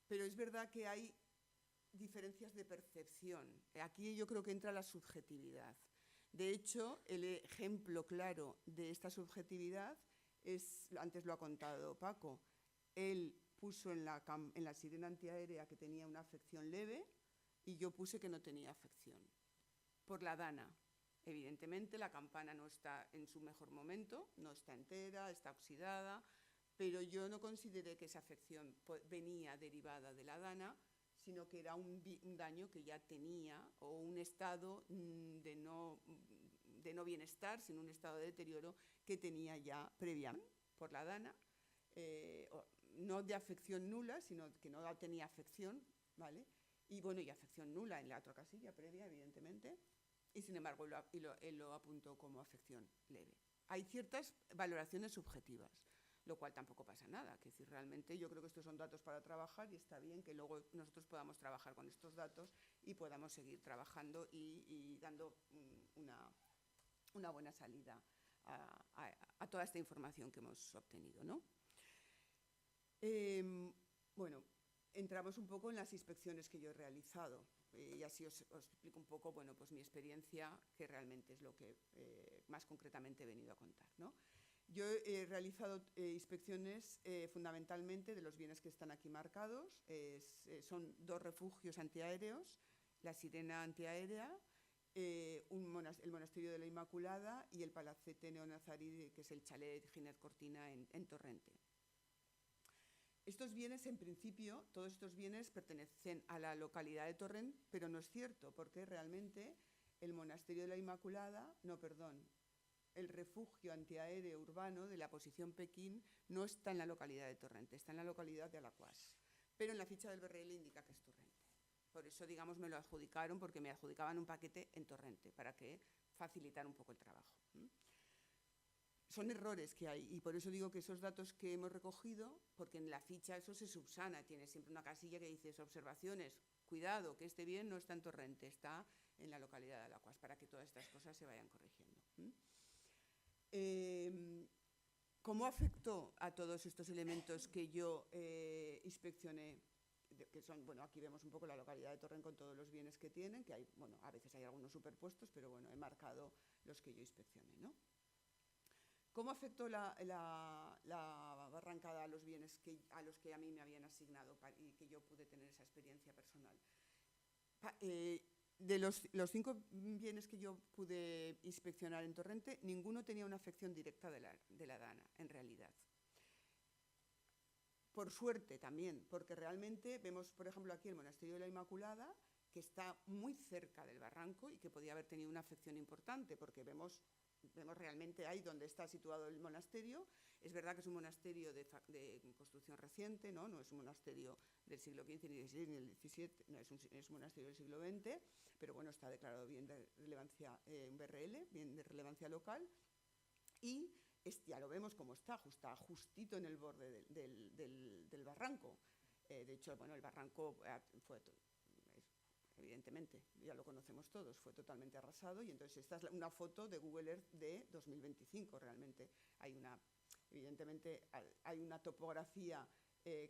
S3: Pero es verdad que hay diferencias de percepción. Aquí yo creo que entra la subjetividad. De hecho, el ejemplo claro de esta subjetividad es, antes lo ha contado Paco, él puso en la sirena antiaérea que tenía una afección leve y yo puse que no tenía afección. Por la DANA. Evidentemente, la campana no está en su mejor momento, no está entera, está oxidada, pero yo no consideré que esa afección venía derivada de la DANA, sino que era un daño que ya tenía o un estado de no bienestar, sino un estado de deterioro que tenía ya previamente por la DANA, no de afección nula, sino que no tenía afección, ¿vale? Y bueno, y afección nula en la otra casilla previa, evidentemente, y sin embargo él lo apuntó como afección leve. Hay ciertas valoraciones subjetivas. lo cual tampoco pasa nada. Que decir, realmente yo creo que estos son datos para trabajar y está bien que luego nosotros podamos trabajar con estos datos y podamos seguir trabajando y dando una buena salida a toda esta información que hemos obtenido, ¿no? Bueno, entramos un poco en las inspecciones que yo he realizado y así os explico un poco, bueno, pues mi experiencia, que realmente es lo que más concretamente he venido a contar, ¿no? Yo he realizado inspecciones fundamentalmente de los bienes que están aquí marcados. Son 2 refugios antiaéreos, la Sirena antiaérea, el Monasterio de la Inmaculada y el Palacete Neonazarí, que es el chalet Ginés Cortina en Torrente. Estos bienes, en principio, todos estos bienes pertenecen a la localidad de Torrent, pero no es cierto, porque realmente el Monasterio de la Inmaculada, el refugio antiaéreo urbano de la posición Pekín no está en la localidad de Torrente, está en la localidad de Alacuás, pero en la ficha del BRL indica que es Torrente. Por eso, digamos, me lo adjudicaron, porque me adjudicaban un paquete en Torrente, para que facilitar un poco el trabajo. Son errores que hay, y por eso digo que esos datos que hemos recogido, porque en la ficha eso se subsana, tiene siempre una casilla que dice observaciones, cuidado, que este bien no está en Torrente, está en la localidad de Alacuás, para que todas estas cosas se vayan corrigiendo. ¿Cómo afectó a todos estos elementos que yo inspeccioné? Que son, bueno, aquí vemos un poco la localidad de Torrent con todos los bienes que tienen, que hay, bueno, a veces hay algunos superpuestos, pero bueno, he marcado los que yo inspeccioné, ¿no? ¿Cómo afectó la barrancada a los bienes a los que a mí me habían asignado y que yo pude tener esa experiencia personal? De los 5 bienes que yo pude inspeccionar en Torrente, ninguno tenía una afección directa de la DANA, en realidad. Por suerte también, porque realmente vemos, por ejemplo, aquí el Monasterio de la Inmaculada, que está muy cerca del barranco y que podía haber tenido una afección importante, porque vemos realmente ahí donde está situado el monasterio. Es verdad que es un monasterio de construcción reciente, ¿no? No es un monasterio del siglo XV, ni XVI, ni del XVII, no, es un monasterio del siglo XX, pero bueno, está declarado bien de relevancia BRL, bien de relevancia local, y ya lo vemos como está justito en el borde del barranco. De hecho, bueno, el barranco fue evidentemente, ya lo conocemos todos, fue totalmente arrasado, y entonces esta es una foto de Google Earth de 2025. Realmente evidentemente hay una topografía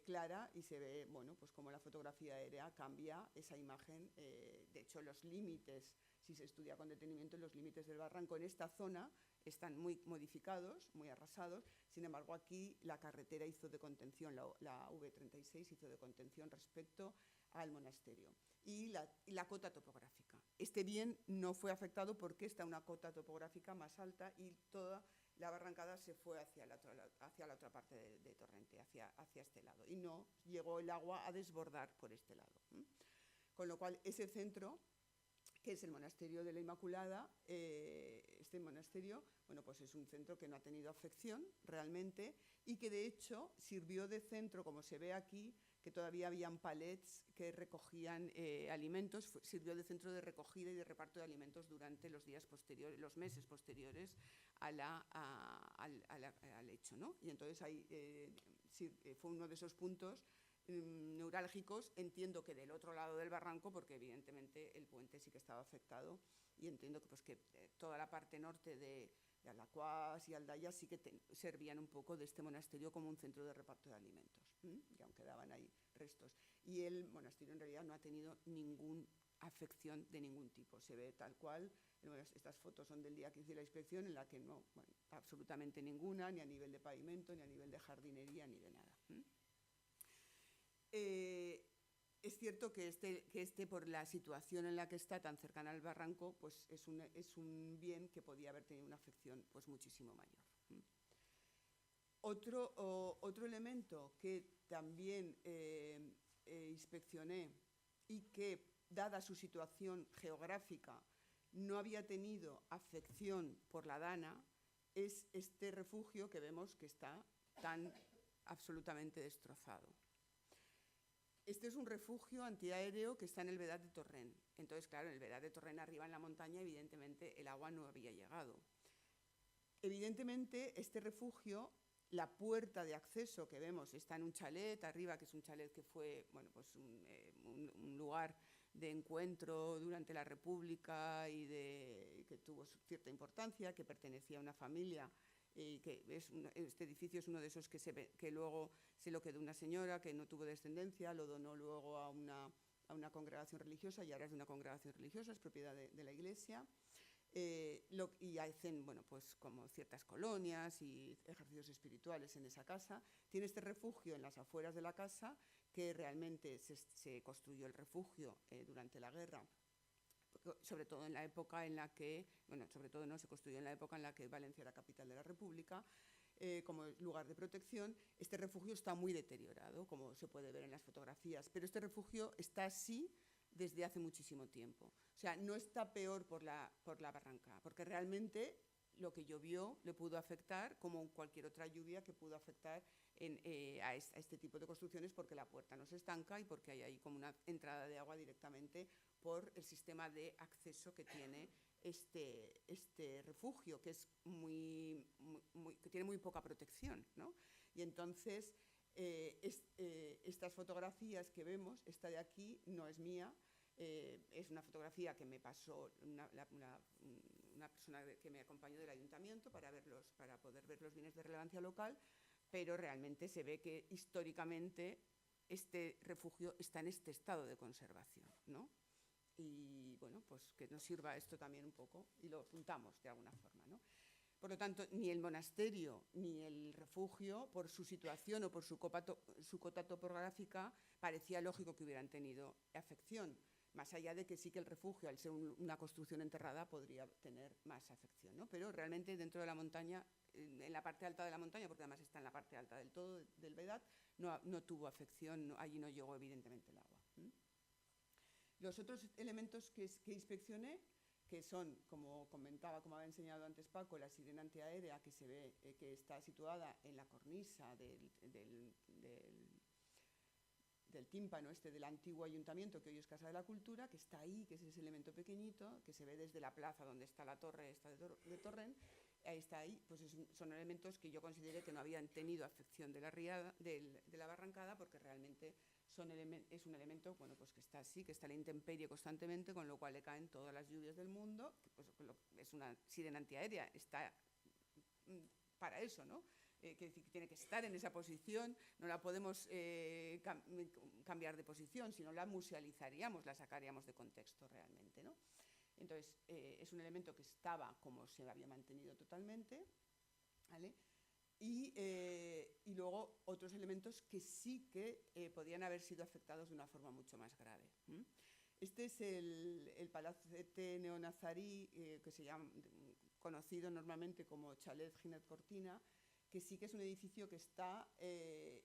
S3: clara y se ve, bueno, pues como la fotografía aérea cambia esa imagen. De hecho, los límites, si se estudia con detenimiento, los límites del barranco en esta zona están muy modificados, muy arrasados. Sin embargo, aquí la carretera hizo de contención, la V36 hizo de contención respecto al monasterio. Y la cota topográfica. Este bien no fue afectado porque está una cota topográfica más alta y toda la barrancada se fue hacia la otra parte de Torrente, hacia este lado. Y no llegó el agua a desbordar por este lado. Con lo cual, ese centro, que es el Monasterio de la Inmaculada, este monasterio, bueno, pues es un centro que no ha tenido afección realmente y que de hecho sirvió de centro, como se ve aquí, que todavía habían palets que recogían alimentos, sirvió de centro de recogida y de reparto de alimentos durante los días posteriores, los meses posteriores al hecho, ¿no? Y entonces ahí fue uno de esos puntos neurálgicos. Entiendo que del otro lado del barranco, porque evidentemente el puente sí que estaba afectado, y entiendo que, pues, que toda la parte norte de Alacuás y Aldaya sí que servían un poco de este monasterio como un centro de reparto de alimentos, y aún quedaban ahí restos. Y el monasterio en realidad no ha tenido ninguna afección de ningún tipo, se ve tal cual. Estas fotos son del día que hice la inspección, en la que no, bueno, absolutamente ninguna, ni a nivel de pavimento, ni a nivel de jardinería, ni de nada. Es cierto que por la situación en la que está, tan cercana al barranco, pues es un bien que podía haber tenido una afección pues muchísimo mayor. Otro elemento que también inspeccioné y que, dada su situación geográfica, no había tenido afección por la DANA, es este refugio que vemos que está tan absolutamente destrozado. Este es un refugio antiaéreo que está en el Vedat de Torrent. Entonces, claro, en el Vedat de Torrent, arriba en la montaña, evidentemente el agua no había llegado. Evidentemente, este refugio, La puerta de acceso que vemos está en un chalet arriba, que es un chalet que fue, bueno, pues un lugar de encuentro durante la República y que tuvo cierta importancia, que pertenecía a una familia, y que este edificio es uno de esos que luego se lo quedó una señora que no tuvo descendencia, lo donó luego a una congregación religiosa, y ahora es de una congregación religiosa, es propiedad de la Iglesia. Y hacen, bueno, pues como ciertas colonias y ejercicios espirituales en esa casa. Tiene este refugio en las afueras de la casa, que realmente se construyó el refugio durante la guerra, sobre todo en la época en la que, bueno, sobre todo no, se construyó en la época en la que Valencia era capital de la República, como lugar de protección. Este refugio está muy deteriorado, como se puede ver en las fotografías, pero este refugio está así desde hace muchísimo tiempo. O sea, no está peor por la barranca, porque realmente lo que llovió le pudo afectar, como cualquier otra lluvia que pudo afectar a este tipo de construcciones, porque la puerta no se estanca y porque hay ahí como una entrada de agua directamente por el sistema de acceso que tiene este refugio, que es que tiene muy poca protección, ¿no? Y entonces estas fotografías que vemos, esta de aquí no es mía, es una fotografía que me pasó una persona que me acompañó del ayuntamiento para poder ver los bienes de relevancia local, pero realmente se ve que históricamente este refugio está en este estado de conservación, ¿no? Y bueno, pues que nos sirva esto también un poco y lo apuntamos de alguna forma, ¿no? Por lo tanto, ni el monasterio ni el refugio, por su situación o por su cota topográfica, parecía lógico que hubieran tenido afección, más allá de que sí que el refugio, al ser una construcción enterrada, podría tener más afección, ¿no? Pero realmente dentro de la montaña, en la parte alta de la montaña, porque además está en la parte alta del todo del Vedat, no tuvo afección, allí no llegó evidentemente el agua. Los otros elementos que inspeccioné, que son, como había enseñado antes Paco, la sirena antiaérea, que se ve que está situada en la cornisa del tímpano del antiguo ayuntamiento, que hoy es Casa de la Cultura, que está ahí, que es ese elemento pequeñito, que se ve desde la plaza donde está la torre de Torrent. Ahí está ahí, pues son elementos que yo consideré que no habían tenido afección de la riada, de la barrancada, porque realmente es un elemento, bueno, pues que está así, que está a la intemperie constantemente, con lo cual le caen todas las lluvias del mundo, que, pues, es una sirena antiaérea, está para eso, ¿no? Que tiene que estar en esa posición, no la podemos cambiar de posición, sino la musealizaríamos, la sacaríamos de contexto realmente, ¿no? Entonces, es un elemento que estaba como se había mantenido totalmente, ¿vale? Y luego otros elementos que sí que podían haber sido afectados de una forma mucho más grave. Este es el palacete neonazarí, que se llama, conocido normalmente como Chalet Ginet Cortina, que sí que es un edificio que está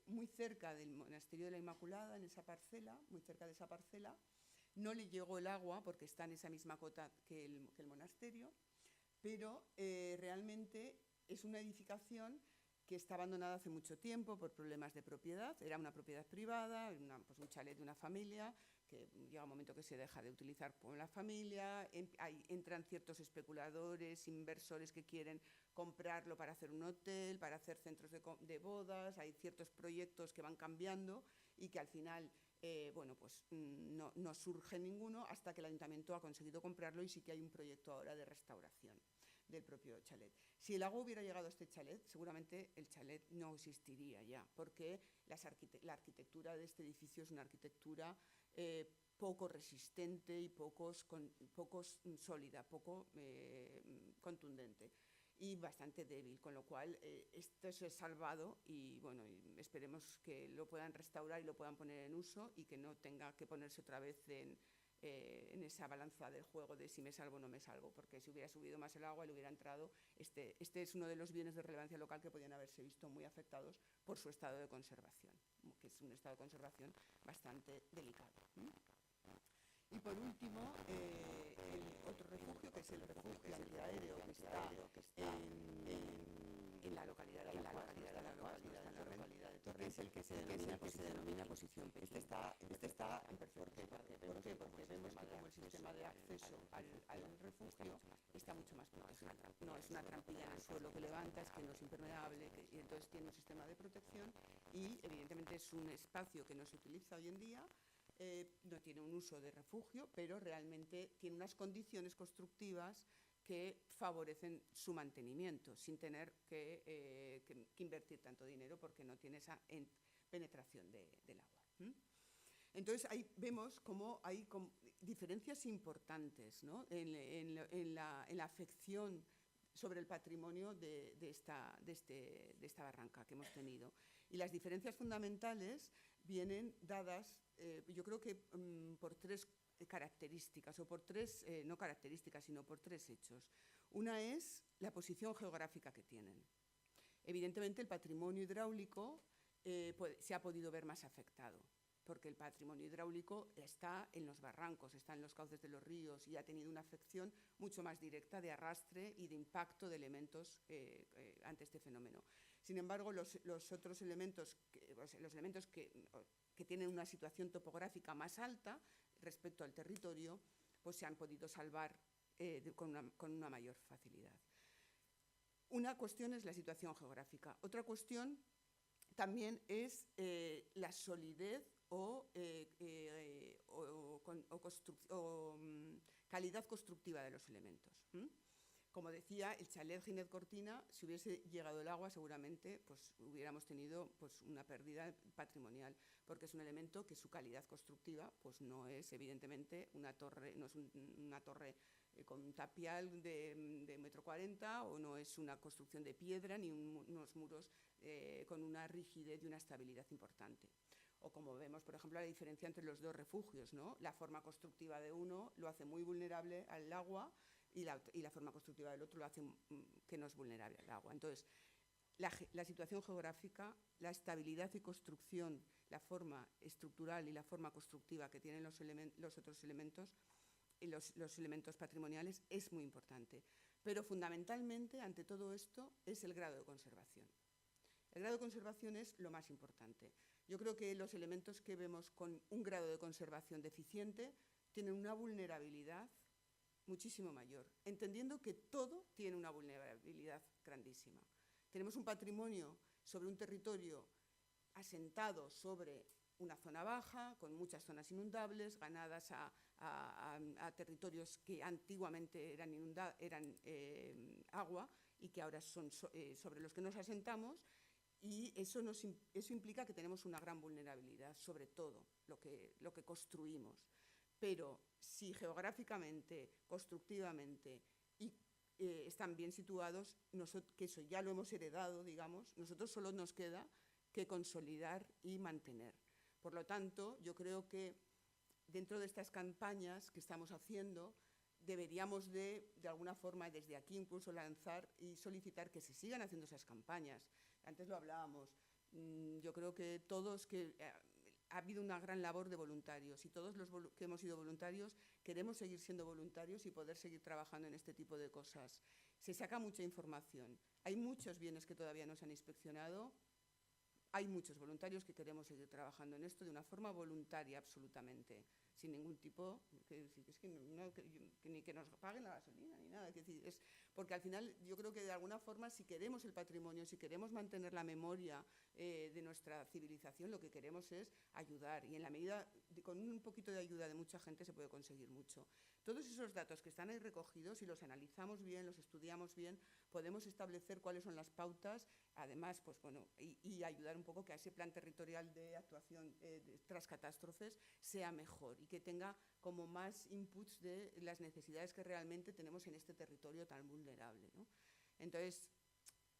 S3: muy cerca del Monasterio de la Inmaculada, en esa parcela, muy cerca de esa parcela. No le llegó el agua porque está en esa misma cota que el monasterio, pero realmente es una edificación que está abandonada hace mucho tiempo por problemas de propiedad. Era una propiedad privada, pues un chalet de una familia, que llega un momento que se deja de utilizar por la familia, entran ciertos especuladores, inversores que quieren comprarlo para hacer un hotel, para hacer centros de bodas, hay ciertos proyectos que van cambiando y que al final bueno, pues no surge ninguno hasta que el ayuntamiento ha conseguido comprarlo, y sí que hay un proyecto ahora de restauración del propio chalet. Si el agua hubiera llegado a este chalet, seguramente el chalet no existiría ya, porque la arquitectura de este edificio es una arquitectura poco resistente y poco sólida, poco contundente y bastante débil, con lo cual esto se ha salvado y bueno, esperemos que lo puedan restaurar y lo puedan poner en uso y que no tenga que ponerse otra vez en esa balanza del juego de si me salvo o no me salvo, porque si hubiera subido más el agua y le hubiera entrado, este es uno de los bienes de relevancia local que podían haberse visto muy afectados por su estado de conservación, que es un estado de conservación bastante delicado. Y por último, el otro refugio, que es el refugio antiaéreo, que está en la localidad de la localidad de Torrent, es el que se denomina posición P. Este está en perfecto. ¿Por qué? Porque vemos que como el sistema de acceso al refugio está mucho más protegido. No es una trampilla en el suelo que levanta es que no es impermeable, y entonces tiene un sistema de protección y evidentemente es un espacio que no se utiliza hoy en día, no tiene un uso de refugio, pero realmente tiene unas condiciones constructivas que favorecen su mantenimiento sin tener que invertir tanto dinero porque no tiene esa penetración del agua. Entonces ahí vemos cómo hay diferencias importantes, ¿no? en la afección sobre el patrimonio de esta barranca que hemos tenido. Y las diferencias fundamentales vienen dadas, yo creo que por tres características, o por tres, no características, sino por tres hechos. Una es la posición geográfica que tienen. Evidentemente el patrimonio hidráulico se ha podido ver más afectado, porque el patrimonio hidráulico está en los barrancos, está en los cauces de los ríos y ha tenido una afección mucho más directa de arrastre y de impacto de elementos ante este fenómeno. Sin embargo, los otros elementos, los elementos que tienen una situación topográfica más alta respecto al territorio, pues se han podido salvar con una mayor facilidad. Una cuestión es la situación geográfica. Otra cuestión también es la solidez o calidad constructiva de los elementos. Como decía, el chalet Ginés Cortina, si hubiese llegado el agua, seguramente pues, hubiéramos tenido pues, una pérdida patrimonial, porque es un elemento que su calidad constructiva pues, no es, evidentemente, una torre, no es una torre con un tapial de 1,40 m, o no es una construcción de piedra, ni unos muros con una rigidez y una estabilidad importante. O como vemos, por ejemplo, la diferencia entre los dos refugios, ¿no? La forma constructiva de uno lo hace muy vulnerable al agua y la forma constructiva del otro lo hace que no es vulnerable al agua. Entonces, la situación geográfica, la estabilidad y construcción, la forma estructural y la forma constructiva que tienen los otros elementos, y los elementos patrimoniales, es muy importante. Pero fundamentalmente, ante todo esto, es el grado de conservación. El grado de conservación es lo más importante. Yo creo que los elementos que vemos con un grado de conservación deficiente tienen una vulnerabilidad muchísimo mayor, entendiendo que todo tiene una vulnerabilidad grandísima. Tenemos un patrimonio sobre un territorio asentado sobre una zona baja, con muchas zonas inundables, ganadas a territorios que antiguamente eran agua y que ahora son sobre los que nos asentamos, y eso implica que tenemos una gran vulnerabilidad sobre todo lo que construimos. Pero si geográficamente, constructivamente están bien situados, que eso ya lo hemos heredado, digamos, nosotros solo nos queda que consolidar y mantener. Por lo tanto, yo creo que dentro de estas campañas que estamos haciendo, deberíamos de alguna forma, desde aquí incluso lanzar y solicitar que se sigan haciendo esas campañas. Antes lo hablábamos. Yo creo que todos ha habido una gran labor de voluntarios y todos los que hemos sido voluntarios queremos seguir siendo voluntarios y poder seguir trabajando en este tipo de cosas. Se saca mucha información. Hay muchos bienes que todavía no se han inspeccionado. Hay muchos voluntarios que queremos seguir trabajando en esto de una forma voluntaria absolutamente, sin ningún tipo, ni que nos paguen la gasolina ni nada. Porque al final yo creo que de alguna forma, si queremos el patrimonio, si queremos mantener la memoria de nuestra civilización, lo que queremos es ayudar, y en la medida, con un poquito de ayuda de mucha gente se puede conseguir mucho. Todos esos datos que están ahí recogidos, si los analizamos bien, los estudiamos bien, podemos establecer cuáles son las pautas, además, pues bueno, y ayudar un poco que a ese plan territorial de actuación tras catástrofes sea mejor y que tenga como más inputs de las necesidades que realmente tenemos en este territorio tan vulnerable, ¿no? Entonces,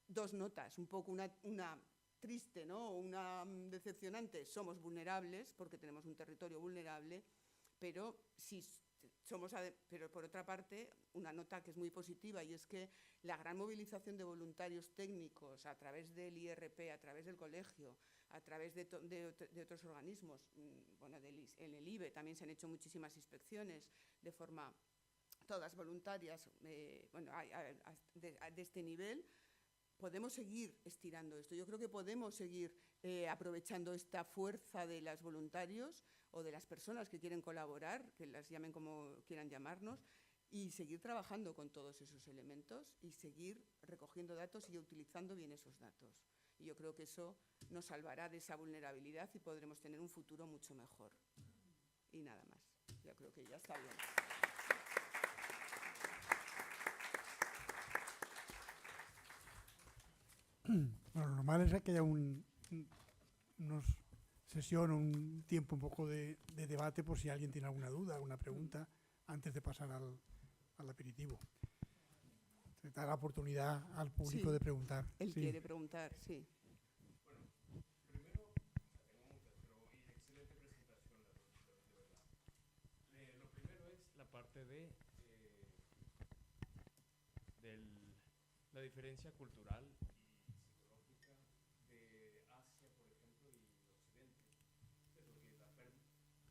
S3: dos notas, un poco una triste, ¿no? Una decepcionante. Somos vulnerables porque tenemos un territorio vulnerable, pero pero por otra parte, una nota que es muy positiva, y es que la gran movilización de voluntarios técnicos a través del IRP, a través del colegio, a través de otros organismos, bueno, en el IBE también se han hecho muchísimas inspecciones de forma todas voluntarias, bueno, de este nivel. Podemos seguir estirando esto. Yo creo que podemos seguir aprovechando esta fuerza de los voluntarios o de las personas que quieren colaborar, que las llamen como quieran llamarnos, y seguir trabajando con todos esos elementos y seguir recogiendo datos y utilizando bien esos datos. Y yo creo que eso nos salvará de esa vulnerabilidad y podremos tener un futuro mucho mejor. Y nada más. Yo creo que ya está bien.
S2: Bueno, lo normal es que haya una sesión, un tiempo un poco de debate por si alguien tiene alguna duda, alguna pregunta, antes de pasar al aperitivo. Se da la oportunidad al público
S3: Sí.
S2: de preguntar.
S3: Él
S2: Sí.
S3: quiere preguntar, sí.
S4: Lo primero es la parte de la diferencia cultural y psicológica de Asia, por ejemplo, y Occidente.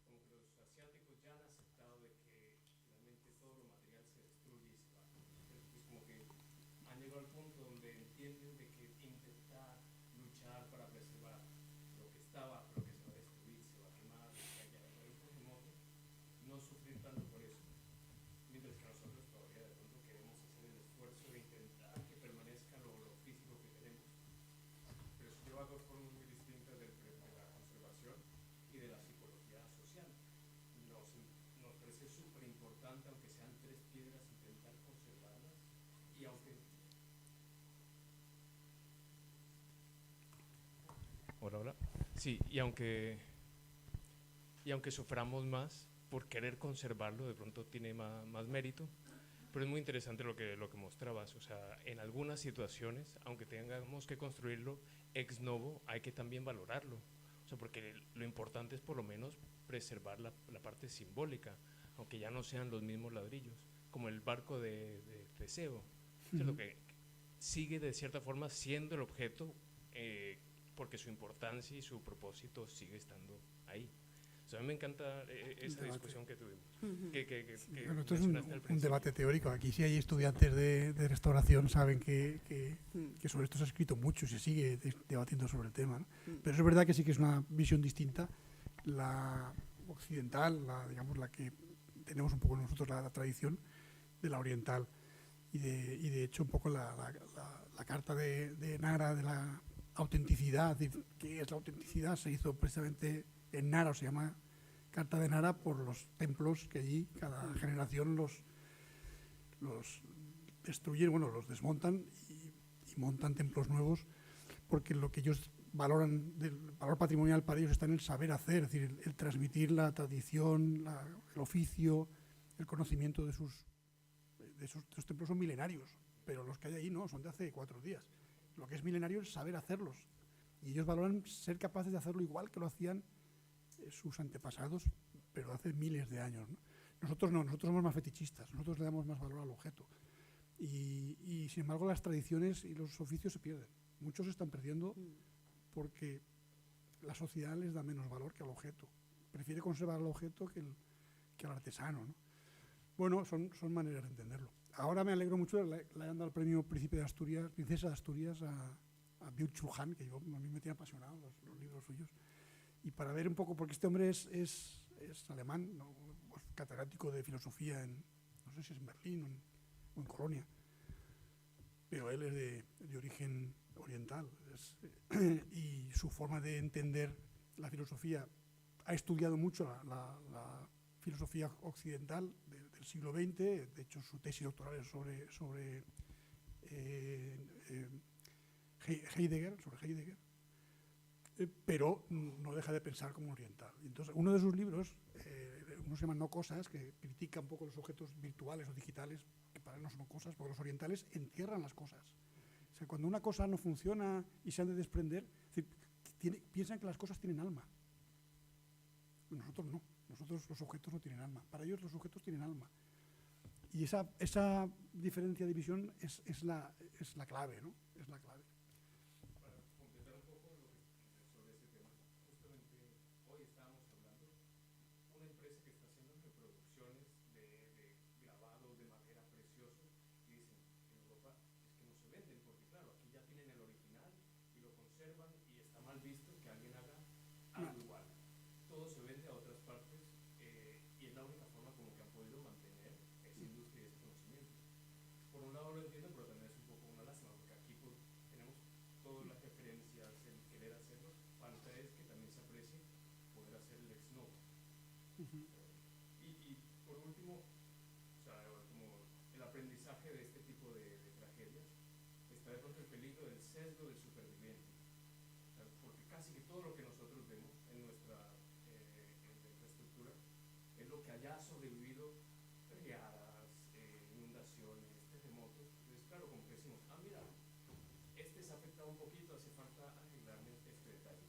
S4: Como que los asiáticos ya han aceptado de que finalmente todo lo material se destruye y se va. Es como que han llegado al punto donde entienden de que intentar luchar para preservar lo que estaba, pero que se va a destruir, se va a quemar, se va a caer en modo, no sufrir tanto por eso. Mientras que nosotros todavía de pronto queremos hacer el esfuerzo de intentar que permanezca lo físico que tenemos. Pero eso lleva a dos formas muy distintas de la conservación y de la psicología social. Nos parece súper importante, aunque sean 3 piedras, intentar conservarlas. Y aunque... Hola. Sí, y aunque suframos más por querer conservarlo, de pronto tiene más mérito, pero es muy interesante lo que mostrabas. O sea, en algunas situaciones, aunque tengamos que construirlo ex novo, hay que también valorarlo. O sea, porque lo importante es por lo menos preservar la parte simbólica, aunque ya no sean los mismos ladrillos, como el barco de Teseo, ¿cierto? Que sigue de cierta forma siendo el objeto, porque su importancia y su propósito sigue estando ahí. O sea, a mí me encanta esta discusión que tuvimos.
S2: Bueno, esto es un debate teórico. Aquí sí hay estudiantes de restauración, saben que sobre esto se ha escrito mucho y se sigue debatiendo sobre el tema, ¿no? Pero es verdad que sí que es una visión distinta, la occidental, digamos, la que tenemos un poco nosotros la tradición de la oriental. Y de hecho un poco la carta de Nara de la autenticidad, ¿qué es la autenticidad? Se hizo precisamente en Nara, o se llama Carta de Nara por los templos que allí cada generación los destruyen, bueno, los desmontan y montan templos nuevos, porque lo que ellos valoran, del valor patrimonial para ellos está en el saber hacer, es decir, el transmitir la tradición, el oficio, el conocimiento de esos templos son milenarios, pero los que hay ahí no, son de hace 4 días. Lo que es milenario es saber hacerlos, y ellos valoran ser capaces de hacerlo igual que lo hacían sus antepasados, pero hace miles de años, ¿no? Nosotros no, nosotros somos más fetichistas, nosotros le damos más valor al objeto. Y sin embargo las tradiciones y los oficios se pierden. Muchos se están perdiendo porque la sociedad les da menos valor que al objeto. Prefiere conservar el objeto que al artesano, ¿no? Bueno, son maneras de entenderlo. Ahora me alegro mucho, le han dado el premio Princesa de Asturias a Byung-Chul Han, que a mí me tiene apasionado los libros suyos. Y para ver un poco, porque este hombre es alemán, ¿no? Catedrático de filosofía no sé si es en Berlín o en Colonia, pero él es de origen oriental, y su forma de entender la filosofía, ha estudiado mucho la filosofía occidental del siglo XX, de hecho su tesis doctoral es sobre Heidegger, pero no deja de pensar como oriental. Entonces, uno de sus libros, uno se llama No Cosas, que critica un poco los objetos virtuales o digitales, que para él no son cosas, porque los orientales entierran las cosas. O sea, cuando una cosa no funciona y se han de desprender, es decir, piensan que las cosas tienen alma. Nosotros no, nosotros los objetos no tienen alma. Para ellos los objetos tienen alma. Y esa diferencia de visión es la clave, ¿no? Es la clave.
S4: Y por último, o sea, como el aprendizaje de este tipo de tragedias, está de pronto el peligro del sesgo del superviviente. O sea, porque casi que todo lo que nosotros vemos en nuestra infraestructura es lo que allá ha sobrevivido riadas, inundaciones, terremotos. Entonces, claro, como que decimos, ah, mira, este se ha afectado un poquito, hace falta arreglarle este detalle.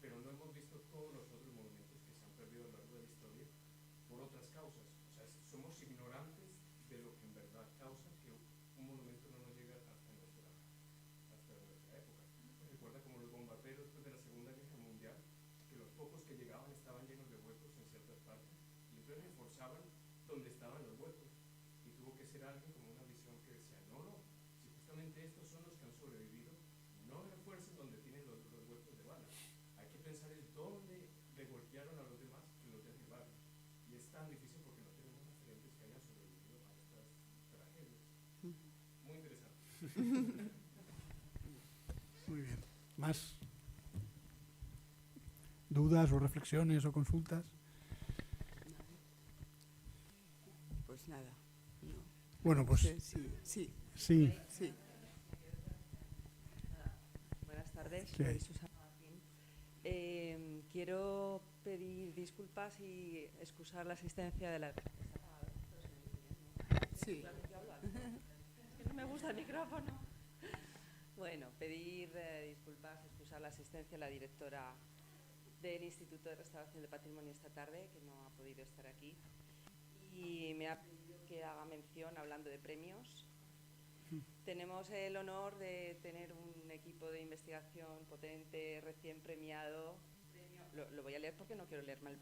S4: Pero no hemos visto todos los otros monumentos que se han perdido a lo largo de la historia por otras causas. O sea, somos ignorantes de lo que en verdad causa que un monumento no nos llega hasta nuestra época. Pues recuerda como los bombarderos después de la Segunda Guerra Mundial, que los pocos que llegaban estaban llenos de huecos en ciertas partes, y entonces reforzaban donde estaban los huecos. Y tuvo que ser alguien como una visión que decía, no, si justamente estos son los que han sobrevivido, no refuercen donde tienen los huecos de bala. Hay que pensar en dónde le golpearon a los demás que los derribaron. Y es tan difícil porque no tenemos referentes que hayan sobrevivido a estas tragedias. Muy interesante.
S2: Muy bien. ¿Más dudas o reflexiones o consultas?
S3: Pues nada. No.
S2: Bueno, pues sí.
S5: Buenas tardes,
S2: ¿Qué hay?
S5: soy Susana Martín. Quiero pedir disculpas y excusar la asistencia de la...
S3: Sí.
S5: Es que no me gusta el micrófono. Bueno, pedir disculpas, excusar la asistencia de la directora del Instituto de Restauración de Patrimonio esta tarde, que no ha podido estar aquí. Y me ha pedido que haga mención, hablando de premios. Tenemos el honor de tener un equipo de investigación potente, recién premiado. Lo voy a leer porque no quiero leer mal.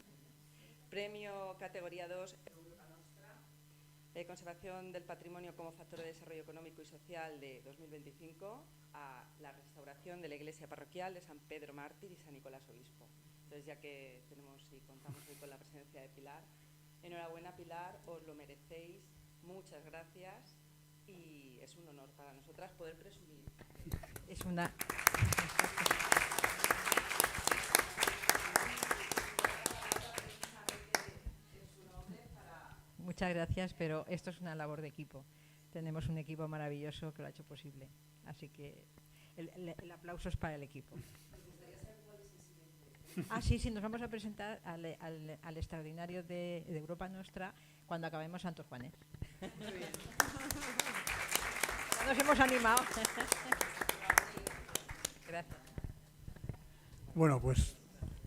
S5: Premio categoría 2, Europa Nostra, Conservación del Patrimonio como Factor de Desarrollo Económico y Social de 2025, a la restauración de la iglesia parroquial de San Pedro Mártir y San Nicolás Obispo. Entonces, ya que tenemos y contamos hoy con la presencia de Pilar, enhorabuena, Pilar, os lo merecéis. Muchas gracias. Y es un honor para nosotras poder presumir. Es una... Muchas gracias, pero esto es una labor de equipo. Tenemos un equipo maravilloso que lo ha hecho posible. Así que el aplauso es para el equipo. Sí, nos vamos a presentar al extraordinario de Europa Nostra cuando acabemos Santos Juanes. Muy bien. Nos hemos animado. Gracias.
S2: Bueno, pues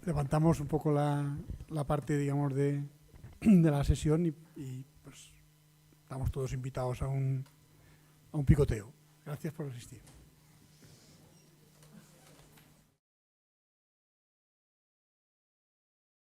S2: levantamos un poco la parte, digamos, de la sesión y pues estamos todos invitados a un picoteo. Gracias por asistir.